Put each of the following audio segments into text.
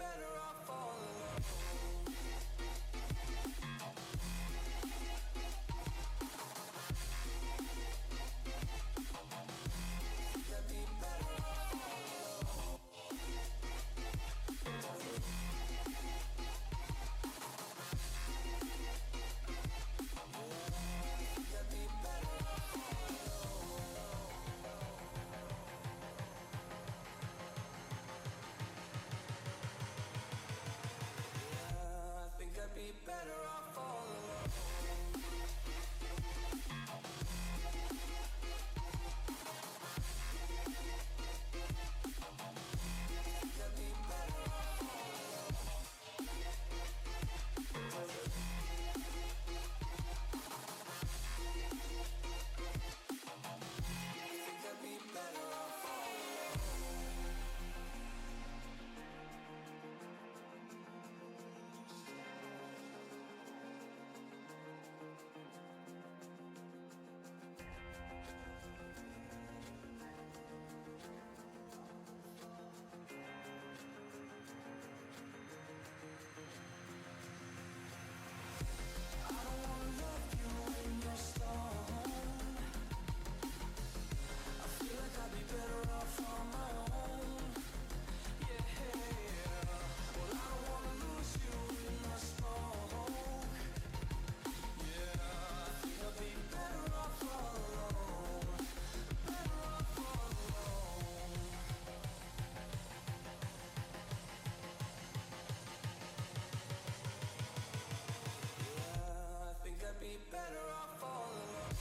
better off all alone. Be better off all alone. Could be better off all alone. Could be better off all alone. Better off on my own, yeah. Well, I don't wanna lose you in the smoke, yeah. I think I'll be better off all alone, better off all alone. Yeah, I think I'd be better off all alone.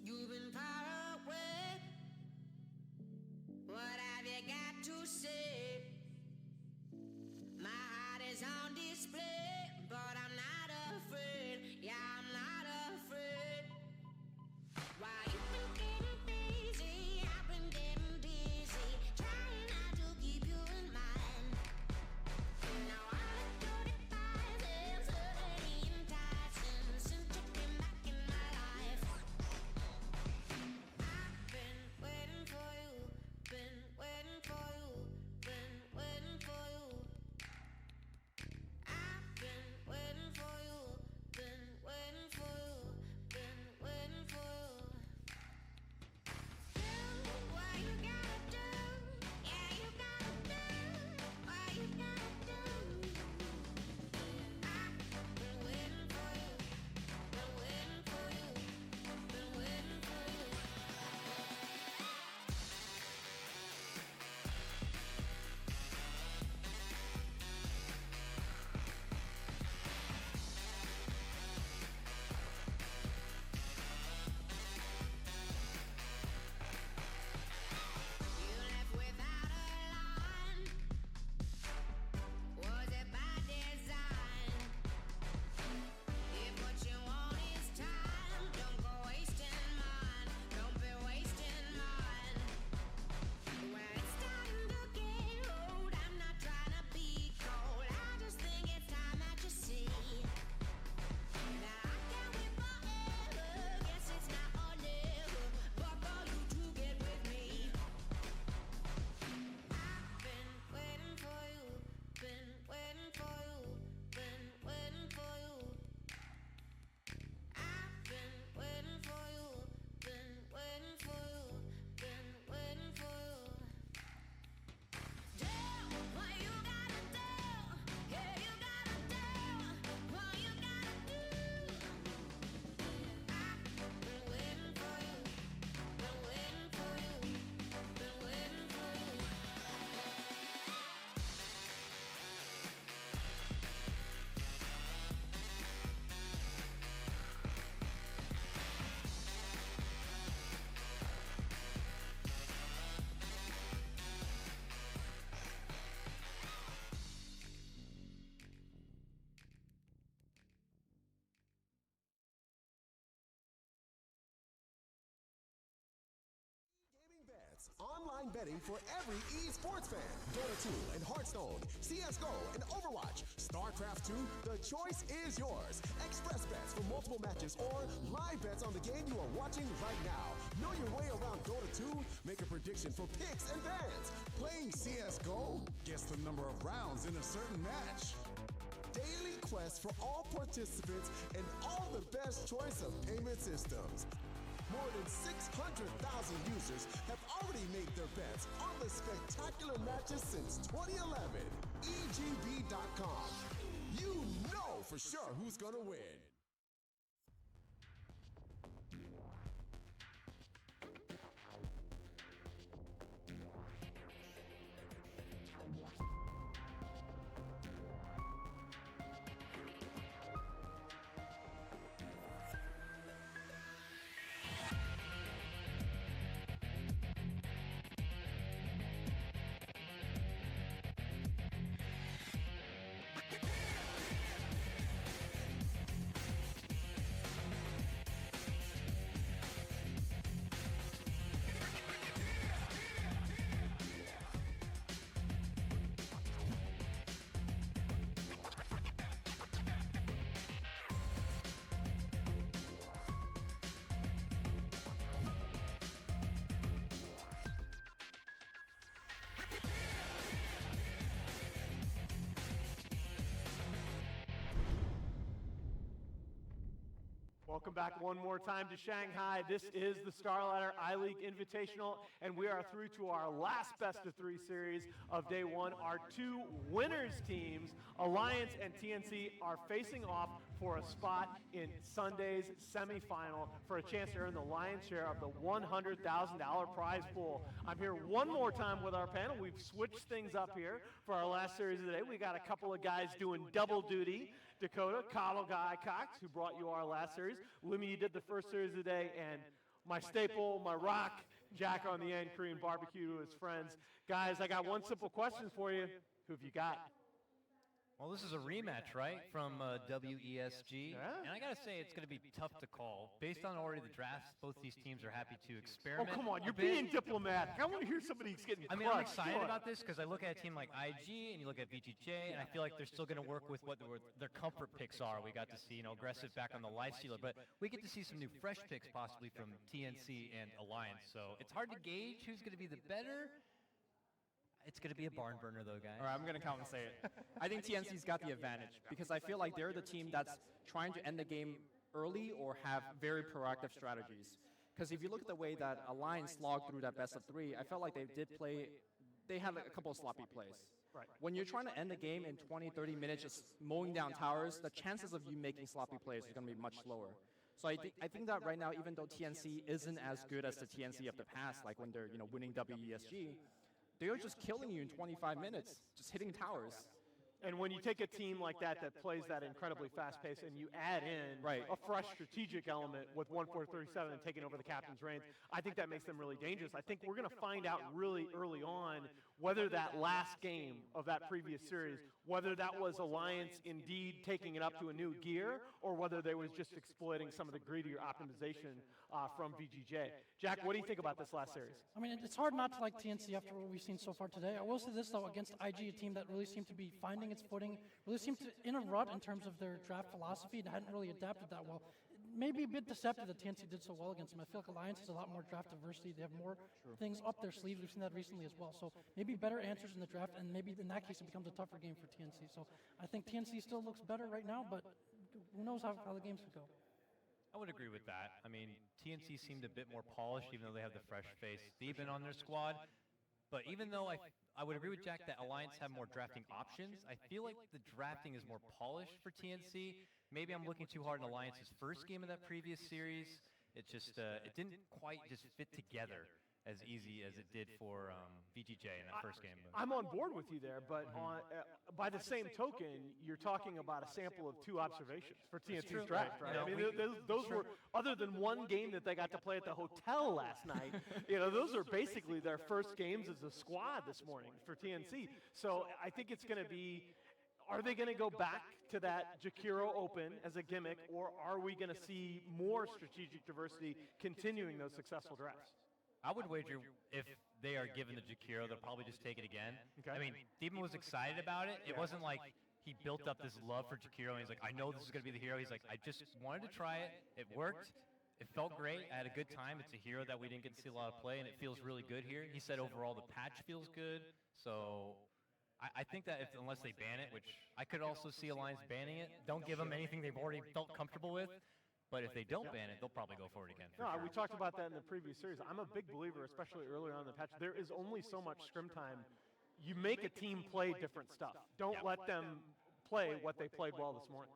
You've been far away. What have you got to say? My heart is on display, but I'm not afraid. Yeah, I'm not afraid. Why you been getting busy? I've been getting busy, trying not to keep you in mind. Now I'm at 35 and suddenly enticing since you came back in my life. I've been waiting for you, been waiting for you, Online betting for every esports fan. Dota 2 and Hearthstone, CSGO and Overwatch, StarCraft 2, the choice is yours. Express bets for multiple matches or live bets on the game you are watching right now. Know your way around Dota 2? Make a prediction for picks and bans. Playing CSGO? Guess the number of rounds in a certain match. Daily quest for all participants and all the best choice of payment systems. More than 600,000 users have already made their bets on the spectacular matches since 2011. EGB.com. You know for sure who's gonna win. Welcome back one more time to Shanghai. This is the Starladder I-League Invitational, and we are through to our last best-of-3 series of day one. Our two winners teams, Alliance and TNC, are facing off for a spot in Sunday's semifinal for a chance to earn the lion's share of the $100,000 prize pool. I'm here one more time with our panel. We've switched things up here for our last series of the day. We got a couple of guys doing double duty. Dakota, Cottle Guy Cox, who brought you our last series. Lemmy, you did the first series of the day, and my staple, my rock, Jack on the end, Korean barbecue to his friends. Guys, I got one simple question for you. Who have you got? Well, this is a rematch, right, from WESG, Yeah. and I gotta say it's gonna be tough to call. Based on already the drafts, both these teams are happy to Oh, experiment. come on, a you're bit. being diplomatic. I want to hear somebody who's getting I mean, crushed. I'm excited Come on. about this because I look at a team like IG and you look at VGJ, and I feel like they're still going to work with what their comfort picks are. We got to see, aggressive back on the lifestealer, but we get to see some new fresh picks possibly from TNC and Alliance. So it's hard to gauge who's going to be the better. It's going to be a barn burner, though, guys. All right, I'm going to come and say it. I think TNC's got the advantage because I feel like they're the team that's trying to end the game early or have very proactive strategies. Because if you look at the way that Alliance logged through that best-of-3, I felt like they had like a couple of sloppy plays. Right. When you're trying to end the game in 20, 30 minutes just mowing down towers, the chances of you making sloppy plays is going to be much lower. So I think that right now, even though TNC isn't as good as the TNC of the past, like when they're winning WESG, they're just killing you in 25 minutes, just hitting towers. And when you take a team like that plays that incredibly fast pace and you add in a fresh strategic element with 1-4-37 and taking over the captain's reins, I think that makes them really dangerous. I think we're going to find out really early on whether that last game of that previous series, whether that was Alliance indeed taking it up to a new gear or whether they was just exploiting some of the greedier optimization from VGJ. Jack, what do you think about this last series? I mean, it's hard not to like TNC after what we've seen so far today. I will say this, though, against IG, a team that really seemed to be finding its footing, really seemed to in a rut in terms of their draft philosophy and hadn't really adapted that well. Maybe a bit deceptive that TNC did so well against them. I feel like Alliance has a lot more draft diversity. They have more things up their sleeves. We've seen that recently as well. So maybe better answers in the draft, and maybe in that case it becomes a tougher game for TNC. So I think TNC still looks better right now, but who knows how the games could go. I would agree with that. I mean, TNC seemed a bit more polished, even though they have the fresh face Theben on their squad. But even though I would agree with Jack that Alliance have more drafting options, I feel like the drafting is more polished for TNC. Maybe I'm looking too hard in Alliance's first game of that previous series. It just it didn't quite just fit together as easy as it did for VGJ in that first game. I'm on board with you there, but by the same token, you're talking about a sample of 2 observations for TNC's draft, right? I mean, those were, other than one game that they got to play at the hotel last night, those are basically their first games as a squad this morning for TNC. So I think it's going to be, are they going to go back to that Jakiro Open as a gimmick, or are we going to see more strategic diversity continuing those successful drafts? I would wager if they are given the Jakiro, they'll probably just take it again. Okay. I mean, Demon was excited about it. It wasn't like he built up this love for Jakiro and he's like, I know this is going to be the hero. He's like, I just wanted to try it. It worked. It felt great. I had a good time. It's a hero that we didn't get to see a lot of play, and it feels really good here. He said overall the patch feels good. So I think that unless they ban it, which I could also see Alliance banning it, don't give them anything they've already felt comfortable with. But if they don't ban it, they'll probably go for it again. No, we talked about that in the previous series. I'm a big believer, especially earlier on in the patch. There is only so much scrim time. You make a team play different stuff. Don't let them play what they played well this morning.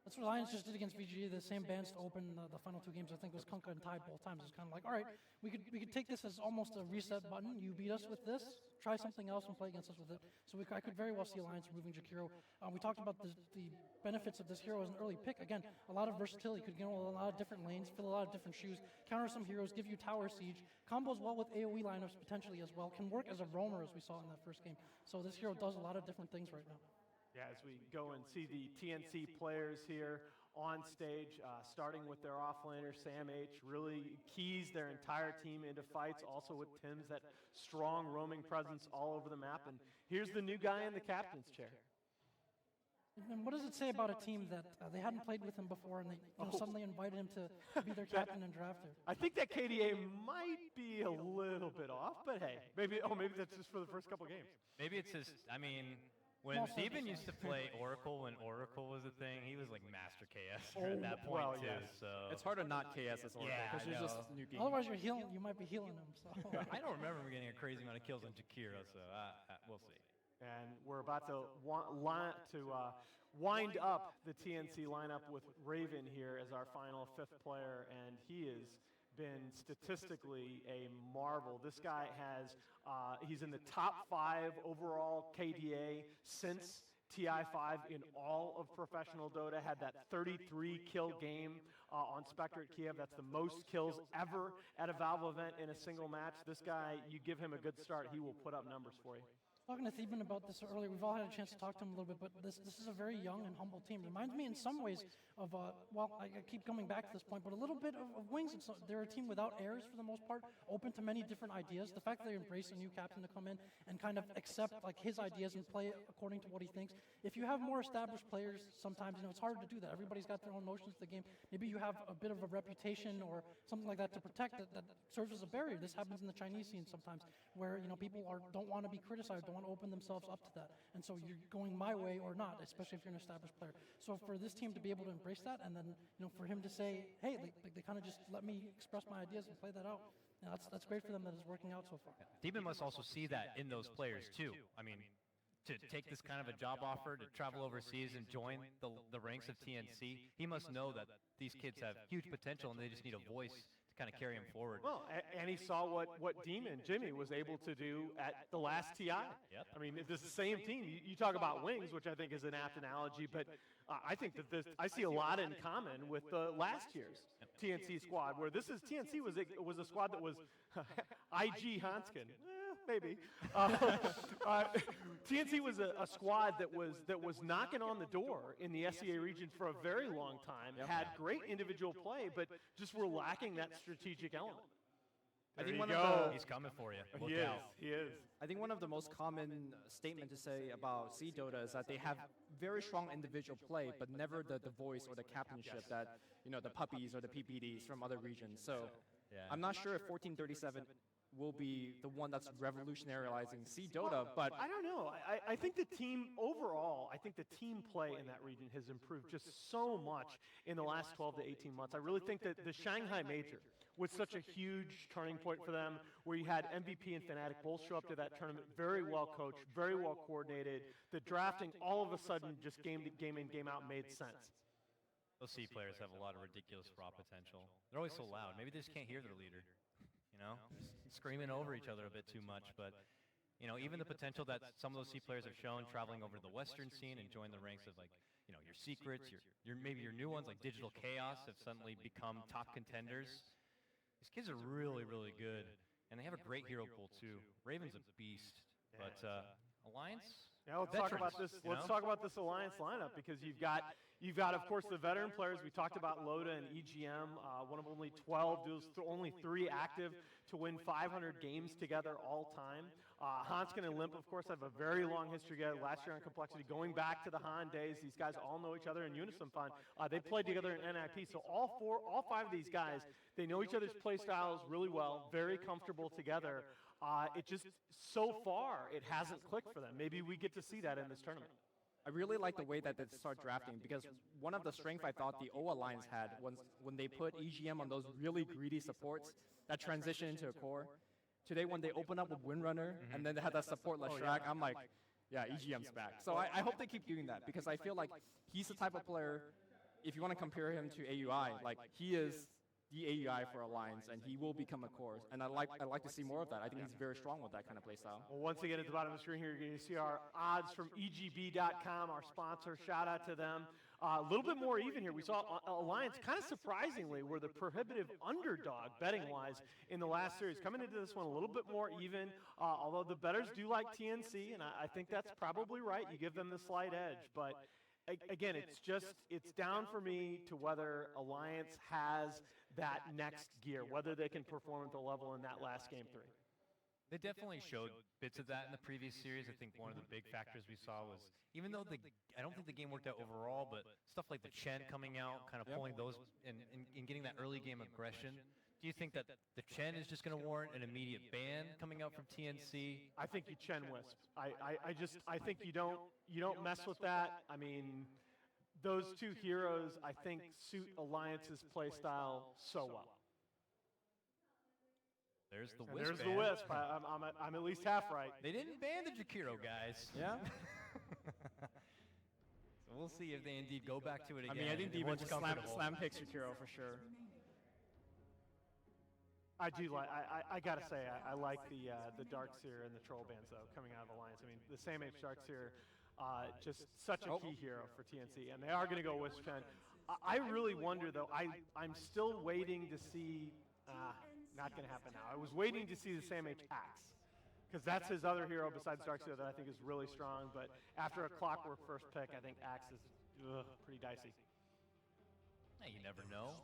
That's what Alliance just did against VGA. The same bans to open the final 2 games. I think was Kunkka and Tide both times. It's kind of like, all right, we could take this as almost a reset button. You beat us with this. Try something else and play against us with it. So I could very well see Alliance removing Jakiro. We talked about the benefits of this hero as an early pick. Again, a lot of versatility. Could get a lot of different lanes, fill a lot of different shoes, counter some heroes, give you tower siege, combos well with AoE lineups potentially as well. Can work as a roamer as we saw in that first game. So this hero does a lot of different things right now. Yeah, as we go and see the TNC players here on stage, starting with their offlaner, Sam H, really keys their entire team into fights, also with Tim's, that strong roaming presence all over the map. And here's the new guy in the captain's chair. And what does it say about a team that they hadn't played with him before and they suddenly invited him to be their captain and drafter? I think that KDA might be a little bit off, but hey, maybe that's just for the first couple games. Maybe it's just, I mean, when Steven used to play Oracle, when Oracle was a thing, he was like master KS at that point well, too. yes. So It's hard to not KS as Oracle Yeah, because I you're just know. new game. Otherwise, you might be healing him. So. I don't remember him getting a crazy amount of kills on Jakiro, so we'll see. And we're about to wind up the TNC lineup with Raven here as our final 5th player, and he has been statistically a marvel. This guy he's in the top 5 overall KDA since TI5 in all of professional Dota, had that 33 kill game on Spectre at Kiev. That's the most kills ever at a Valve event in a single match. This guy, you give him a good start, he will put up numbers for you. Talking to Theben about this earlier, we've all had a chance to talk to him a little bit, but this is a very young and humble team. Reminds me in some ways of, I keep coming back to this point, but a little bit of Wings. They're a team without errors for the most part, open to many different ideas. The fact that they embrace a new captain to come in and kind of accept like his ideas and play according to what he thinks. If you have more established players, sometimes it's harder to do that. Everybody's got their own notions of the game. Maybe you have a bit of a reputation or something like that to protect that serves as a barrier. This happens in the Chinese scene sometimes, where people don't want to be criticized, don't want to open themselves up to that, and so you're going my way or not, especially if you're an established player. So for this team to be able to embrace that, and then for him to say, hey, they kind of just let me express my ideas and play that out. That's great for them that it's working out so far. Demon must also see that in those players too. I mean, to take this kind of a job offer, to travel overseas and join the ranks of TNC, he must know that these kids have huge potential and they just need a voice to kind of carry him forward. Well, and he saw what Demon Jimmy was able to do at the last TI. Yep. I mean, this is the same team. You talk about Wings, which I think is an apt analogy, but I think that I see a lot in common with the last year's TNC squad, where TNC was a squad that was IG Hanskin. Maybe. TNC was a squad that was knocking on the door in the SEA region for a very long time, had great individual play, but just were lacking that strategic element. I think He's coming for you. Look out. He is. I think one of the most common statement to say about C Dota is that they have very strong individual play, but never the voice or the captainship that the puppies or the PPDs from other regions. So I'm not sure if 1437 will be the one that's revolutionarizing C Dota, but I don't know. I think the team play in that region has improved just so much in the last 12 to 18 months. I really think that the Shanghai Major was such a huge turning point for them, where you had MVP and Fnatic both show up to that tournament very well coached, very well coordinated. The drafting all of a sudden just game in, game out made sense. Those C players have a lot of ridiculous raw potential. They're always so loud. Maybe they just can't hear their leader. Just screaming over each other a bit too much. But, even the potential that some of those C players have shown traveling over to the Western scene and join the ranks of, your secrets, maybe your new ones like Digital Chaos have suddenly become top contenders. These kids are really, really good. And they have a great hero pool, too. Raven's a beast. But Alliance, Yeah, let's talk about veterans, this. you Let's know? talk about this alliance lineup because you've got, of course, the veteran players. We talked about Loda and EGM, one of only 12, only 3 active to win 500 games together all time. Hanskin and Limp, of course, have a very long history together. Last year on Complexity, going back to the Han days, these guys all know each other in Unison Fun. They played together in NIP, so all 5 of these guys, they know each other's play styles really well, very comfortable together. It just, so far, it hasn't clicked for them. Maybe we get to see that in this tournament. I really like the way that they start drafting because one of the strengths I thought the O Alliance had was when they put EGM on those really greedy supports that transition into a core. Today, when they open up with Windrunner and then they had that support Leshrac, I'm like, yeah, EGM's back. So I hope they keep doing that because I feel like he's the type of player, if you want to compare him to AUI, like he is the AUI for Alliance, and he will become a core. And I like to see more of that. I think he's very strong with that kind of play style. Well, once again, at the bottom of the screen here, you're going to see our odds from EGB.com, our sponsor. Shout out to them. A little bit more even here. We saw Alliance, kind of surprisingly, were the prohibitive underdog betting-wise in the last series. Coming into this one a little bit more even, although the bettors do like TNC, and I think that's probably right. You give them the slight edge. But again, it's down for me to whether Alliance has that next gear, whether they can perform at the level in that last Game 3. They definitely showed bits of that in the previous series. I think one of the big factors we saw was, even though I don't think the game worked out overall, but stuff like the Chen coming out, kind of pulling those and getting that early game aggression. Do you think that the Chen is just going to warrant an immediate ban coming out from TNC? I think you Chen Wisp. I think you don't mess with that. I mean, those 2 heroes, I think, suit Alliance's play style so well. There's the And Wisp. there's the Wisp. I'm at least half right. They didn't ban the Jakiro, guys. Yeah? So we'll see if they indeed go back to it again. I mean, I think and Demon what's just comfortable. slam picks Shakiro for sure. I do like. I gotta say, I like the Darkseer and the Troll bands though coming out of Alliance. I mean, the Sam H Darkseer, just such a key hero for TNC, and they are going to go Wisp Chen. I really wonder though. I'm still waiting to see. Not going to happen now. I was waiting to see the Sam H Axe, because that's his other hero besides Darkseer that I think is really strong. But after a Clockwork first pick, I think Axe is pretty dicey. Hey, you never know.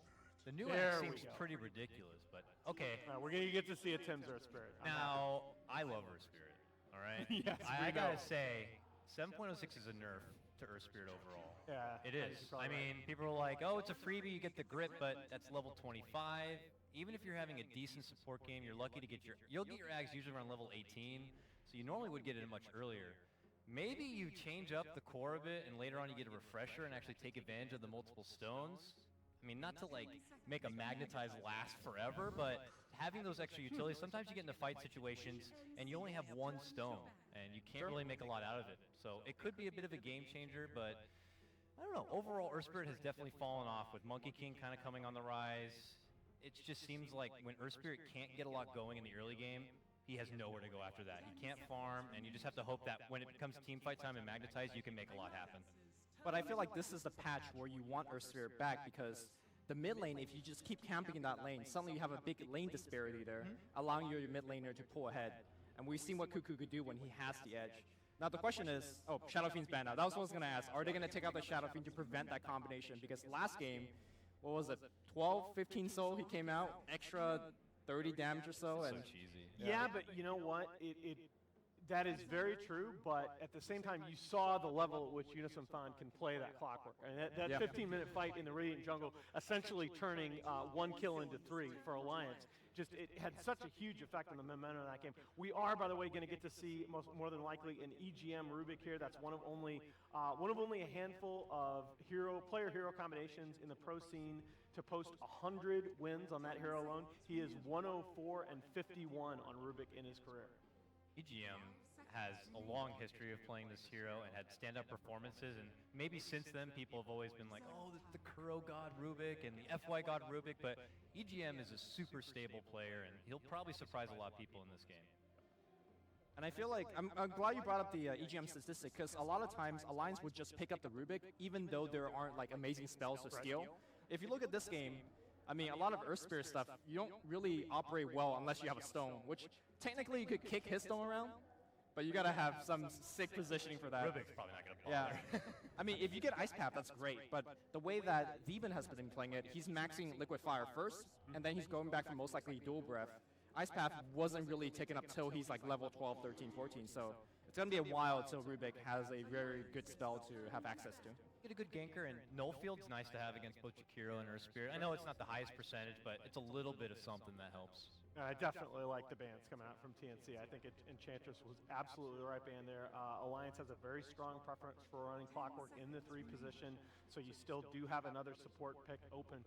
The new There act we seems go. pretty ridiculous, but okay. We're going to get to see a Tim's Earth Spirit. I'm happy. Now, I love Earth Spirit, all right? Yes, I we gotta know. say, 7.06 is a nerf to Earth Spirit overall. Yeah, It I is. think you're I probably mean, people are like, oh, it's a freebie, you get the grip, but that's level 25. Even if you're having a decent support game, you're lucky to get you'll get your Ags usually around level 18, so you normally would get it much earlier. Maybe you change up the core a bit, and later on you get a refresher and actually take advantage of the multiple stones. I mean, not to like make a magnetize last forever, but having those extra utilities, sometimes you get into fight situations and you only have 1 stone, and you can't really make a lot out of it. So it could be a bit of a game changer, but I don't know. Overall, Earth Spirit has definitely fallen off with Monkey King kind of coming on the rise. It just seems like when Earth Spirit can't get a lot going in the early game, he has nowhere to go after that. He can't farm, and you just have to hope that when it becomes team fight time and magnetize, you can make a lot happen. But I feel like this is the patch where you want Earth Spirit back because the mid lane, if you just keep camping in that lane, suddenly you have a big lane disparity there, allowing your mid laner to pull ahead. And we've seen what Cuckoo could do when he has the edge. Now the question is, oh, Shadow Fiend's banned out. That was what I was going to ask. Are they going to take out the Shadow Fiend to prevent that combination? Because last game, what was it, 12, 15 soul, he came out, extra 30 damage or so. So And cheesy. Yeah, but you know what? That is very true, but at the same time, you saw the level at which Unison Fan can play that Clockwork. And that Yep. 15-minute fight in the Radiant Jungle, essentially turning 1 kill into 3 for Alliance, it had such a huge effect on the momentum of that game. We are, by the way, going to get to see more than likely an EGM Rubik here. That's one of only a handful of player-hero combinations in the pro scene to post 100 wins on that hero alone. He is 104 and 51 on Rubik in his career. EGM has a long history of playing this hero and had stand-up performances, and maybe since then people have always been like, oh, the Kuro God Rubik and the FY God Rubik, but EGM is a super stable player, and he'll probably surprise a lot of people in this game. And I feel like, I'm glad you brought up the EGM statistic, because a lot of times Alliance would just pick up the Rubik, even though there aren't like amazing spells to steal. If you look at this game, I mean, a lot of Earth Spirit stuff, you don't really operate well unless you have a stone, which technically you could kick his stone around, but you gotta have some sick positioning for that. Rubik's probably not going to Yeah. bother. I mean, if you get Ice Path, that's great, but the way that Deben has been playing it, he's maxing Liquid Fire first, and then he's going back for most likely Dual Breath. Ice Path wasn't really taken up till he's like level 12, 13, 14, so it's going to be a while till Rubik has a very good spell to have access to. Get a good ganker, and Null Field's nice to have against both Jakiro and Earth Spirit. I know it's not the highest percentage, but it's a little bit of something that helps. I definitely like the bans coming out from TNC. I think Enchantress was absolutely the right ban there. Alliance has a very strong preference for running Clockwork in the 3 position, so you still do have another support pick open.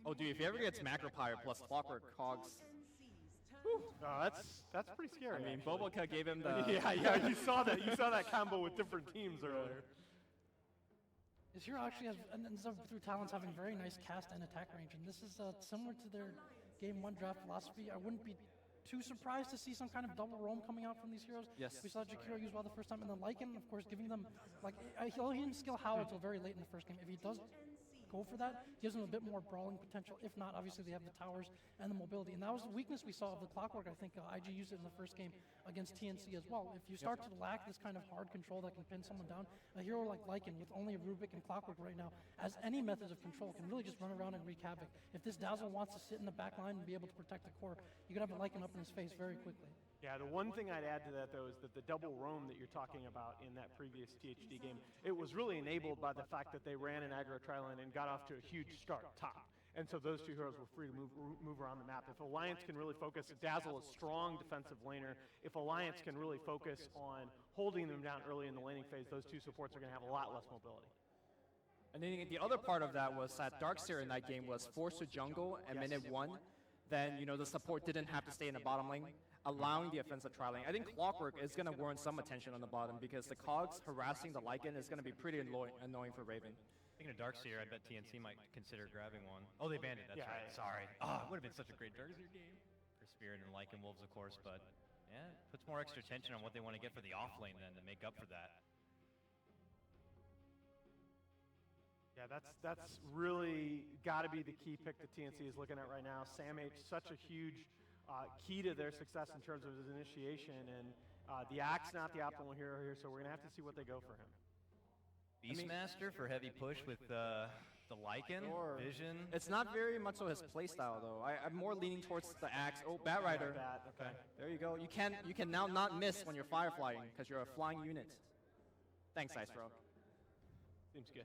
Oh, dude, if he ever gets Macropire plus Clockwork Cogs, That's pretty scary. I mean, actually. Boboka gave him the... yeah, you saw that. You saw that combo with different teams earlier. His hero actually ends up through talents having very nice cast and attack range, and this is similar to their Game 1 draft philosophy. I wouldn't be too surprised to see some kind of double roam coming out from these heroes. Yes. We saw Jakiro use well the first time, and then Lycan, of course, giving them, like, he didn't skill Howl until very late in the first game. If he does go for that, gives them a bit more brawling potential. If not, obviously they have the towers and the mobility. And that was the weakness we saw of the Clockwork. I think IG used it in the first game against TNC as well. If you start to lack this kind of hard control that can pin someone down, a hero like Lycan with only Rubik and Clockwork right now, as any methods of control, can really just run around and wreak havoc. If this Dazzle wants to sit in the back line and be able to protect the core, you could have a Lycan up in his face very quickly. Yeah, the one thing I'd add to that, though, is that the double roam that you're talking about in that previous THD game, it was really enabled by the fact that they ran an aggro tri-lane and got off to a huge start top. And so those 2 heroes were free to move around the map. If Alliance can really focus, Dazzle is strong defensive laner. If Alliance can really focus on holding them down early in the laning phase, those 2 supports are going to have a lot less mobility. And then the other part of that was that Darkseer in that game was forced to jungle at minute 1. Then, the support didn't have to stay in the bottom lane, allowing the offensive tri-lane. I think Clockwork is going to warrant some attention on the bottom because the Cogs harassing the Lycan is going to be pretty annoying for Raven. Speaking of Darkseer, I bet TNC might consider grabbing one. Oh, they banned it, that's Yeah, right. yeah. Sorry. Oh, it would have been such a great Darkseer game. For Spirit and Lycan Wolves, of course, but yeah, it puts more extra tension on what they want to get for the off lane then to make up for that. Yeah, that's really got to be the key pick that TNC is looking at right now. Sam H, such a huge key to their success in terms of his initiation, and the Axe not the optimal hero here, so we're going to have to see what they go for him. Beastmaster for heavy push with the Lycan, Vision. It's not very much so his playstyle though. I'm more leaning towards the Axe. Oh, Bat Rider. Okay. There you go. You can now not miss when you're fireflying because you're a flying unit. Thanks, Ice Frog. Seems good.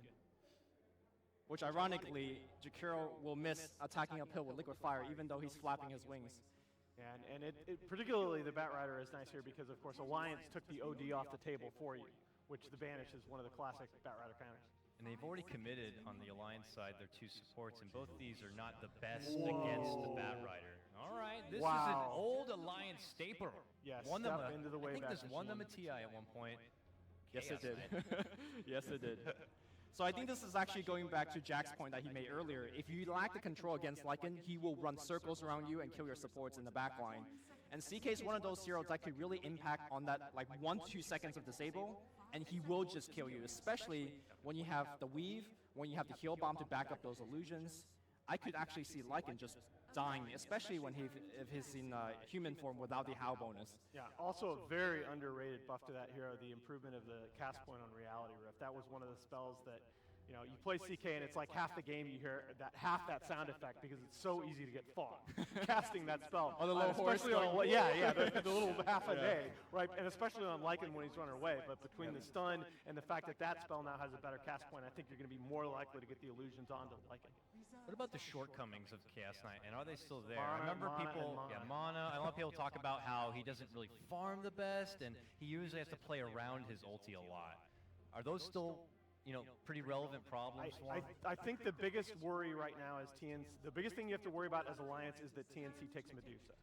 Which ironically, Jakiro will miss attacking uphill with Liquid Fire even though he's flapping his wings. Yeah, and particularly the Bat Rider is nice here because, of course, Alliance took the OD off the table for you, which the Banish is one of the classic Bat Rider counters. And they've already committed on the Alliance side their 2 supports, and both these are not the best against the Bat Rider. All right, this is an old Alliance staple. Yes, won step them into the I think Wayback this won them a Machine. TI at one point. Yes, it Chaos, did. man. Yes, it did. So I think this is actually going back to Jack's point that he made earlier. If you lack the control against Lycan, he will run circles around you and kill your supports in the back line. And CK is one of those heroes that could really impact on that like 1-2 seconds of disable, and he will just kill you, especially when you have the weave, when you have the heal bomb to back up those illusions. I could actually see Lycan just dying, especially when if he's in human form without the Howl bonus. Yeah, also a very underrated buff to that hero, the improvement of the cast point on Reality Rift. That was one of the spells that, you play CK and it's like half the game you hear half that sound effect because it's so easy to get fogged casting that spell. Oh, the little horse especially on, stun. the little half a day, right? And especially on Lycan when he's running away. But between the stun and the fact that that spell now has a better cast point, I think you're going to be more likely to get the illusions onto Lycan. What about the shortcomings of Chaos Knight, and are they still there? Mana, I remember mana, people, and mana. mana. A lot of people talk about how he doesn't really farm the best, and he usually has to play around his ulti a lot. Are those still, pretty relevant problems for him? I think the biggest worry right now is TNC. The biggest thing you have to worry about as Alliance is that TNC takes Medusa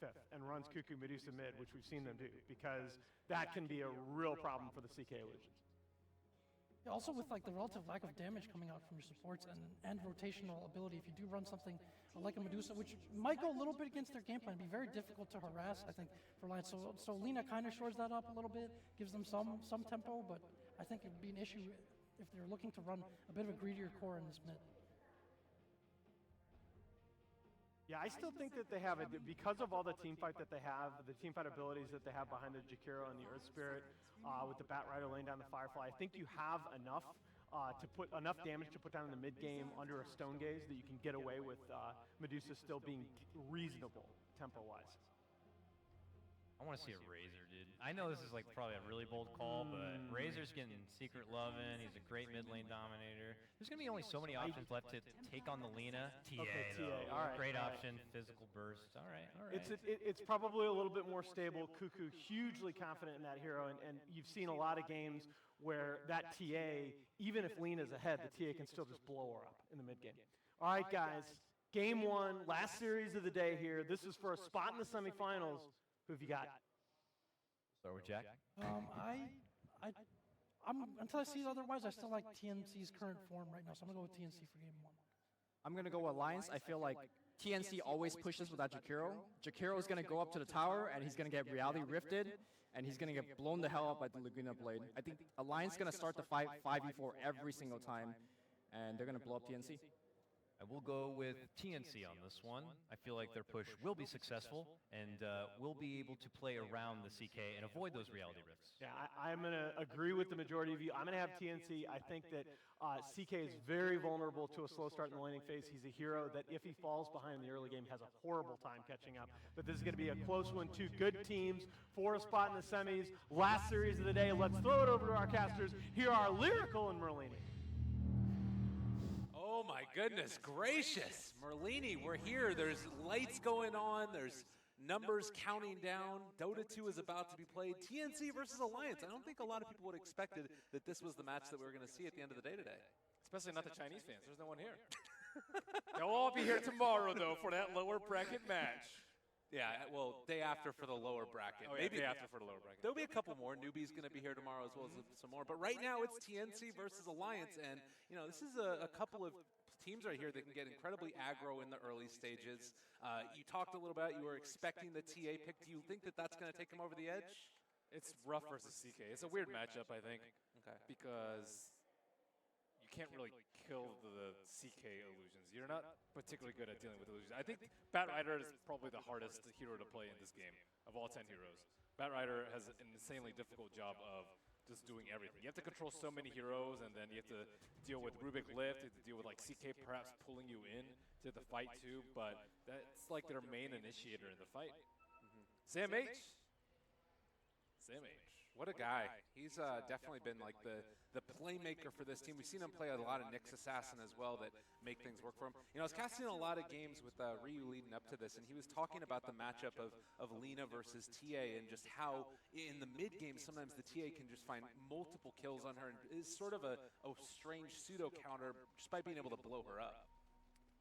5th and runs Cuckoo Medusa mid, which we've seen them do, because that can be a real problem for the CK illusions. Yeah, also with like the relative lack of damage coming out from your supports and rotational ability, if you do run something like a Medusa, which might go a little bit against their game plan, be very difficult to harass, I think, for Alliance. So Lina kind of shores that up a little bit, gives them some tempo, but I think it would be an issue if they're looking to run a bit of a greedier core in this mid. Yeah, I still think that they have it because of all the team fight that they have, the team fight abilities that they have behind the Jakiro and the Earth Spirit, with the Bat Rider laying down the Firefly. I think you have enough to put enough damage to put down in the mid game under a Stone Gaze that you can get away with Medusa still being reasonable tempo wise. I want to see a Razor, dude. I know this is like probably a really bold call, but Razor's getting secret lovin'. He's a great mid lane dominator. There's gonna be only so many options left to take on the Lina. TA, Okay, TA, though. all right, Great all right. option. Physical burst. All right, all right. It's probably a little bit more stable. Cuckoo hugely confident in that hero, and you've seen a lot of games where that TA, even if Lena's ahead, the TA can still just blow her up in the mid game. All right, guys. Game 1, last series of the day here. This is for a spot in the semifinals. Who have you got? Start with Jack. Until I see otherwise, I still like TNC's current form right now, so I'm gonna go with TNC for game 1. I'm going to go Alliance. I feel like TNC always pushes with that Jakiro. Jakiro is going to go up to the tower, and he's going to get reality rifted, and he's going to get blown the hell up by the Laguna Blade. I think Alliance is going to start the fight 5v4 every single time, and they're going to blow up TNC. I will go with TNC on this one. I feel like their push will be successful and will be able to play around the CK and avoid those reality rifts. Yeah, I'm going to agree with the majority of you. I'm going to have TNC. I think that CK is very vulnerable to a slow start in the laning phase. He's a hero that if he falls behind in the early game has a horrible time catching up. But this is going to be a close one. 2 good teams for a spot in the semis. Last series of the day. Let's throw it over to our casters. Here are Lyrical and Merlini. Oh my goodness gracious. Merlini, we're here. There's lights going on. There's numbers counting down. Dota 2 is about to be played. TNC versus Alliance. I don't think a lot of people would have expected that this was the match that we were going to see at the end of the day today. Especially not the Chinese fans. There's no one here. They'll all be here tomorrow, though, for that lower bracket match. Yeah, well, day after for the lower bracket. Oh, yeah, maybe day after for the lower bracket. There'll be a couple more. Newbie's going to be here tomorrow as well as some more. But right now it's TNC versus Alliance. And, you know, this is a couple of teams right here that can get incredibly aggro in the early stages. You talked a little about you were expecting the TA pick. Do you think that that's going to take them over the edge? It's rough versus CK. It's a weird matchup, I think. Okay. Because you can't really kill the CK illusions. You're not particularly good at dealing with illusions. I think Bat Rider is probably the hardest hero to play in this game of all 10 heroes. Bat Rider has an insanely difficult job of just doing everything. You have to control so many heroes, and then you have to deal with Rubik Lift, you have to deal with like CK perhaps pulling you in to the fight too, but that's like their main initiator in the fight. Sam H. Sam H. What a guy. He's definitely been like the playmaker for this team. We've seen him play a lot of Nyx Assassin as well that make things work for him. You know, I was casting a lot of games with Ryu leading up to this, and he was talking about the matchup of Lina versus TA and just how in the mid game sometimes the TA can just find multiple kills on her and is sort of a strange pseudo counter just by being able to blow her up.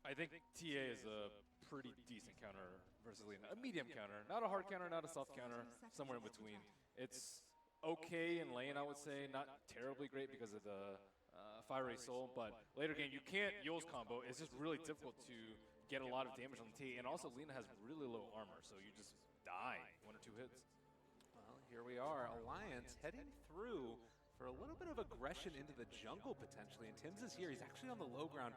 I think TA is a pretty decent counter versus Lina. A medium counter. Not a hard counter, not a soft counter, somewhere in between. It's okay in lane, I would say. Not terribly great because of the Fiery Soul, but later game, you can't Yo's combo. It's just really difficult to get a lot of damage on the T. And also, Lina has really low armor, so you just die 1 or 2 hits. Well, here we are. Alliance heading through for a little bit of aggression into the jungle, potentially. And Tim's is here. He's actually on the low ground.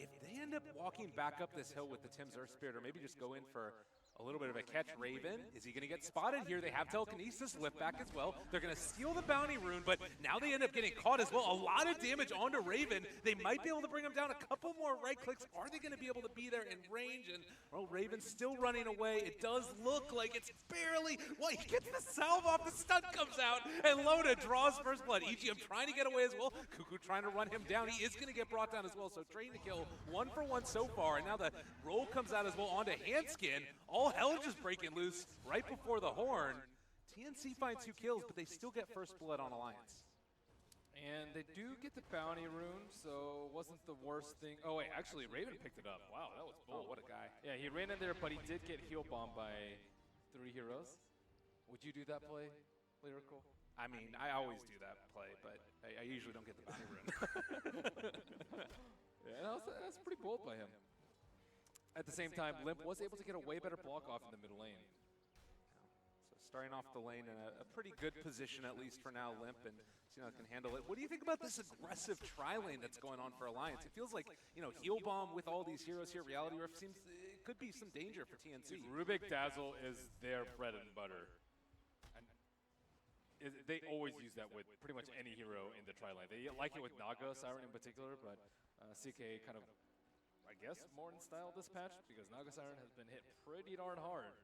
If they end up walking back up this hill with the Tim's Earth Spirit, or maybe just go in for a little bit of a catch. Raven, is he going to get spotted here? They have telekinesis, lift back as well. They're going to steal the bounty rune, but now they end up getting caught as well. A lot of damage onto Raven. They might be able to bring him down. A couple more right clicks. Are they going to be able to be there in range? And, well, Raven's still running away. It does look like it's barely. Well, he gets the salve off. The stun comes out, and Loda draws first blood. EGM trying to get away as well. Cuckoo trying to run him down. He is going to get brought down as well, so train to kill. 1 for 1 so far, and now the roll comes out as well onto Handskin. All hell just breaking loose right before the horn. TNC finds 2 kills, but they still get first blood on Alliance. And they do get the bounty rune, so it wasn't the worst thing. Oh wait, actually Raven picked it up. Wow, that was bold. Oh, what a guy. Yeah, he ran in there, but he did get heal bombed by 3 heroes. Would you do that play, Lyrical? I mean, I always do that play, but I usually don't get the bounty rune. Yeah, that's pretty bold by him. At the same time, Limp was able to get a way better block off in the mid lane. So starting off the lane in a pretty good position, at least for now, Limp, and see how it can handle it. What do you think about this aggressive tri-lane that's going on for Alliance? It feels like, you know, Heal Bomb with all these heroes here, Reality Rift seems could be some danger for TNC. Rubik Dazzle is their bread and butter. And they always use that with pretty much any hero in the tri-lane. They like it with Naga Siren in particular, but CK kind of, I guess, more in style this patch because Naga Siren has been hit pretty darn hard.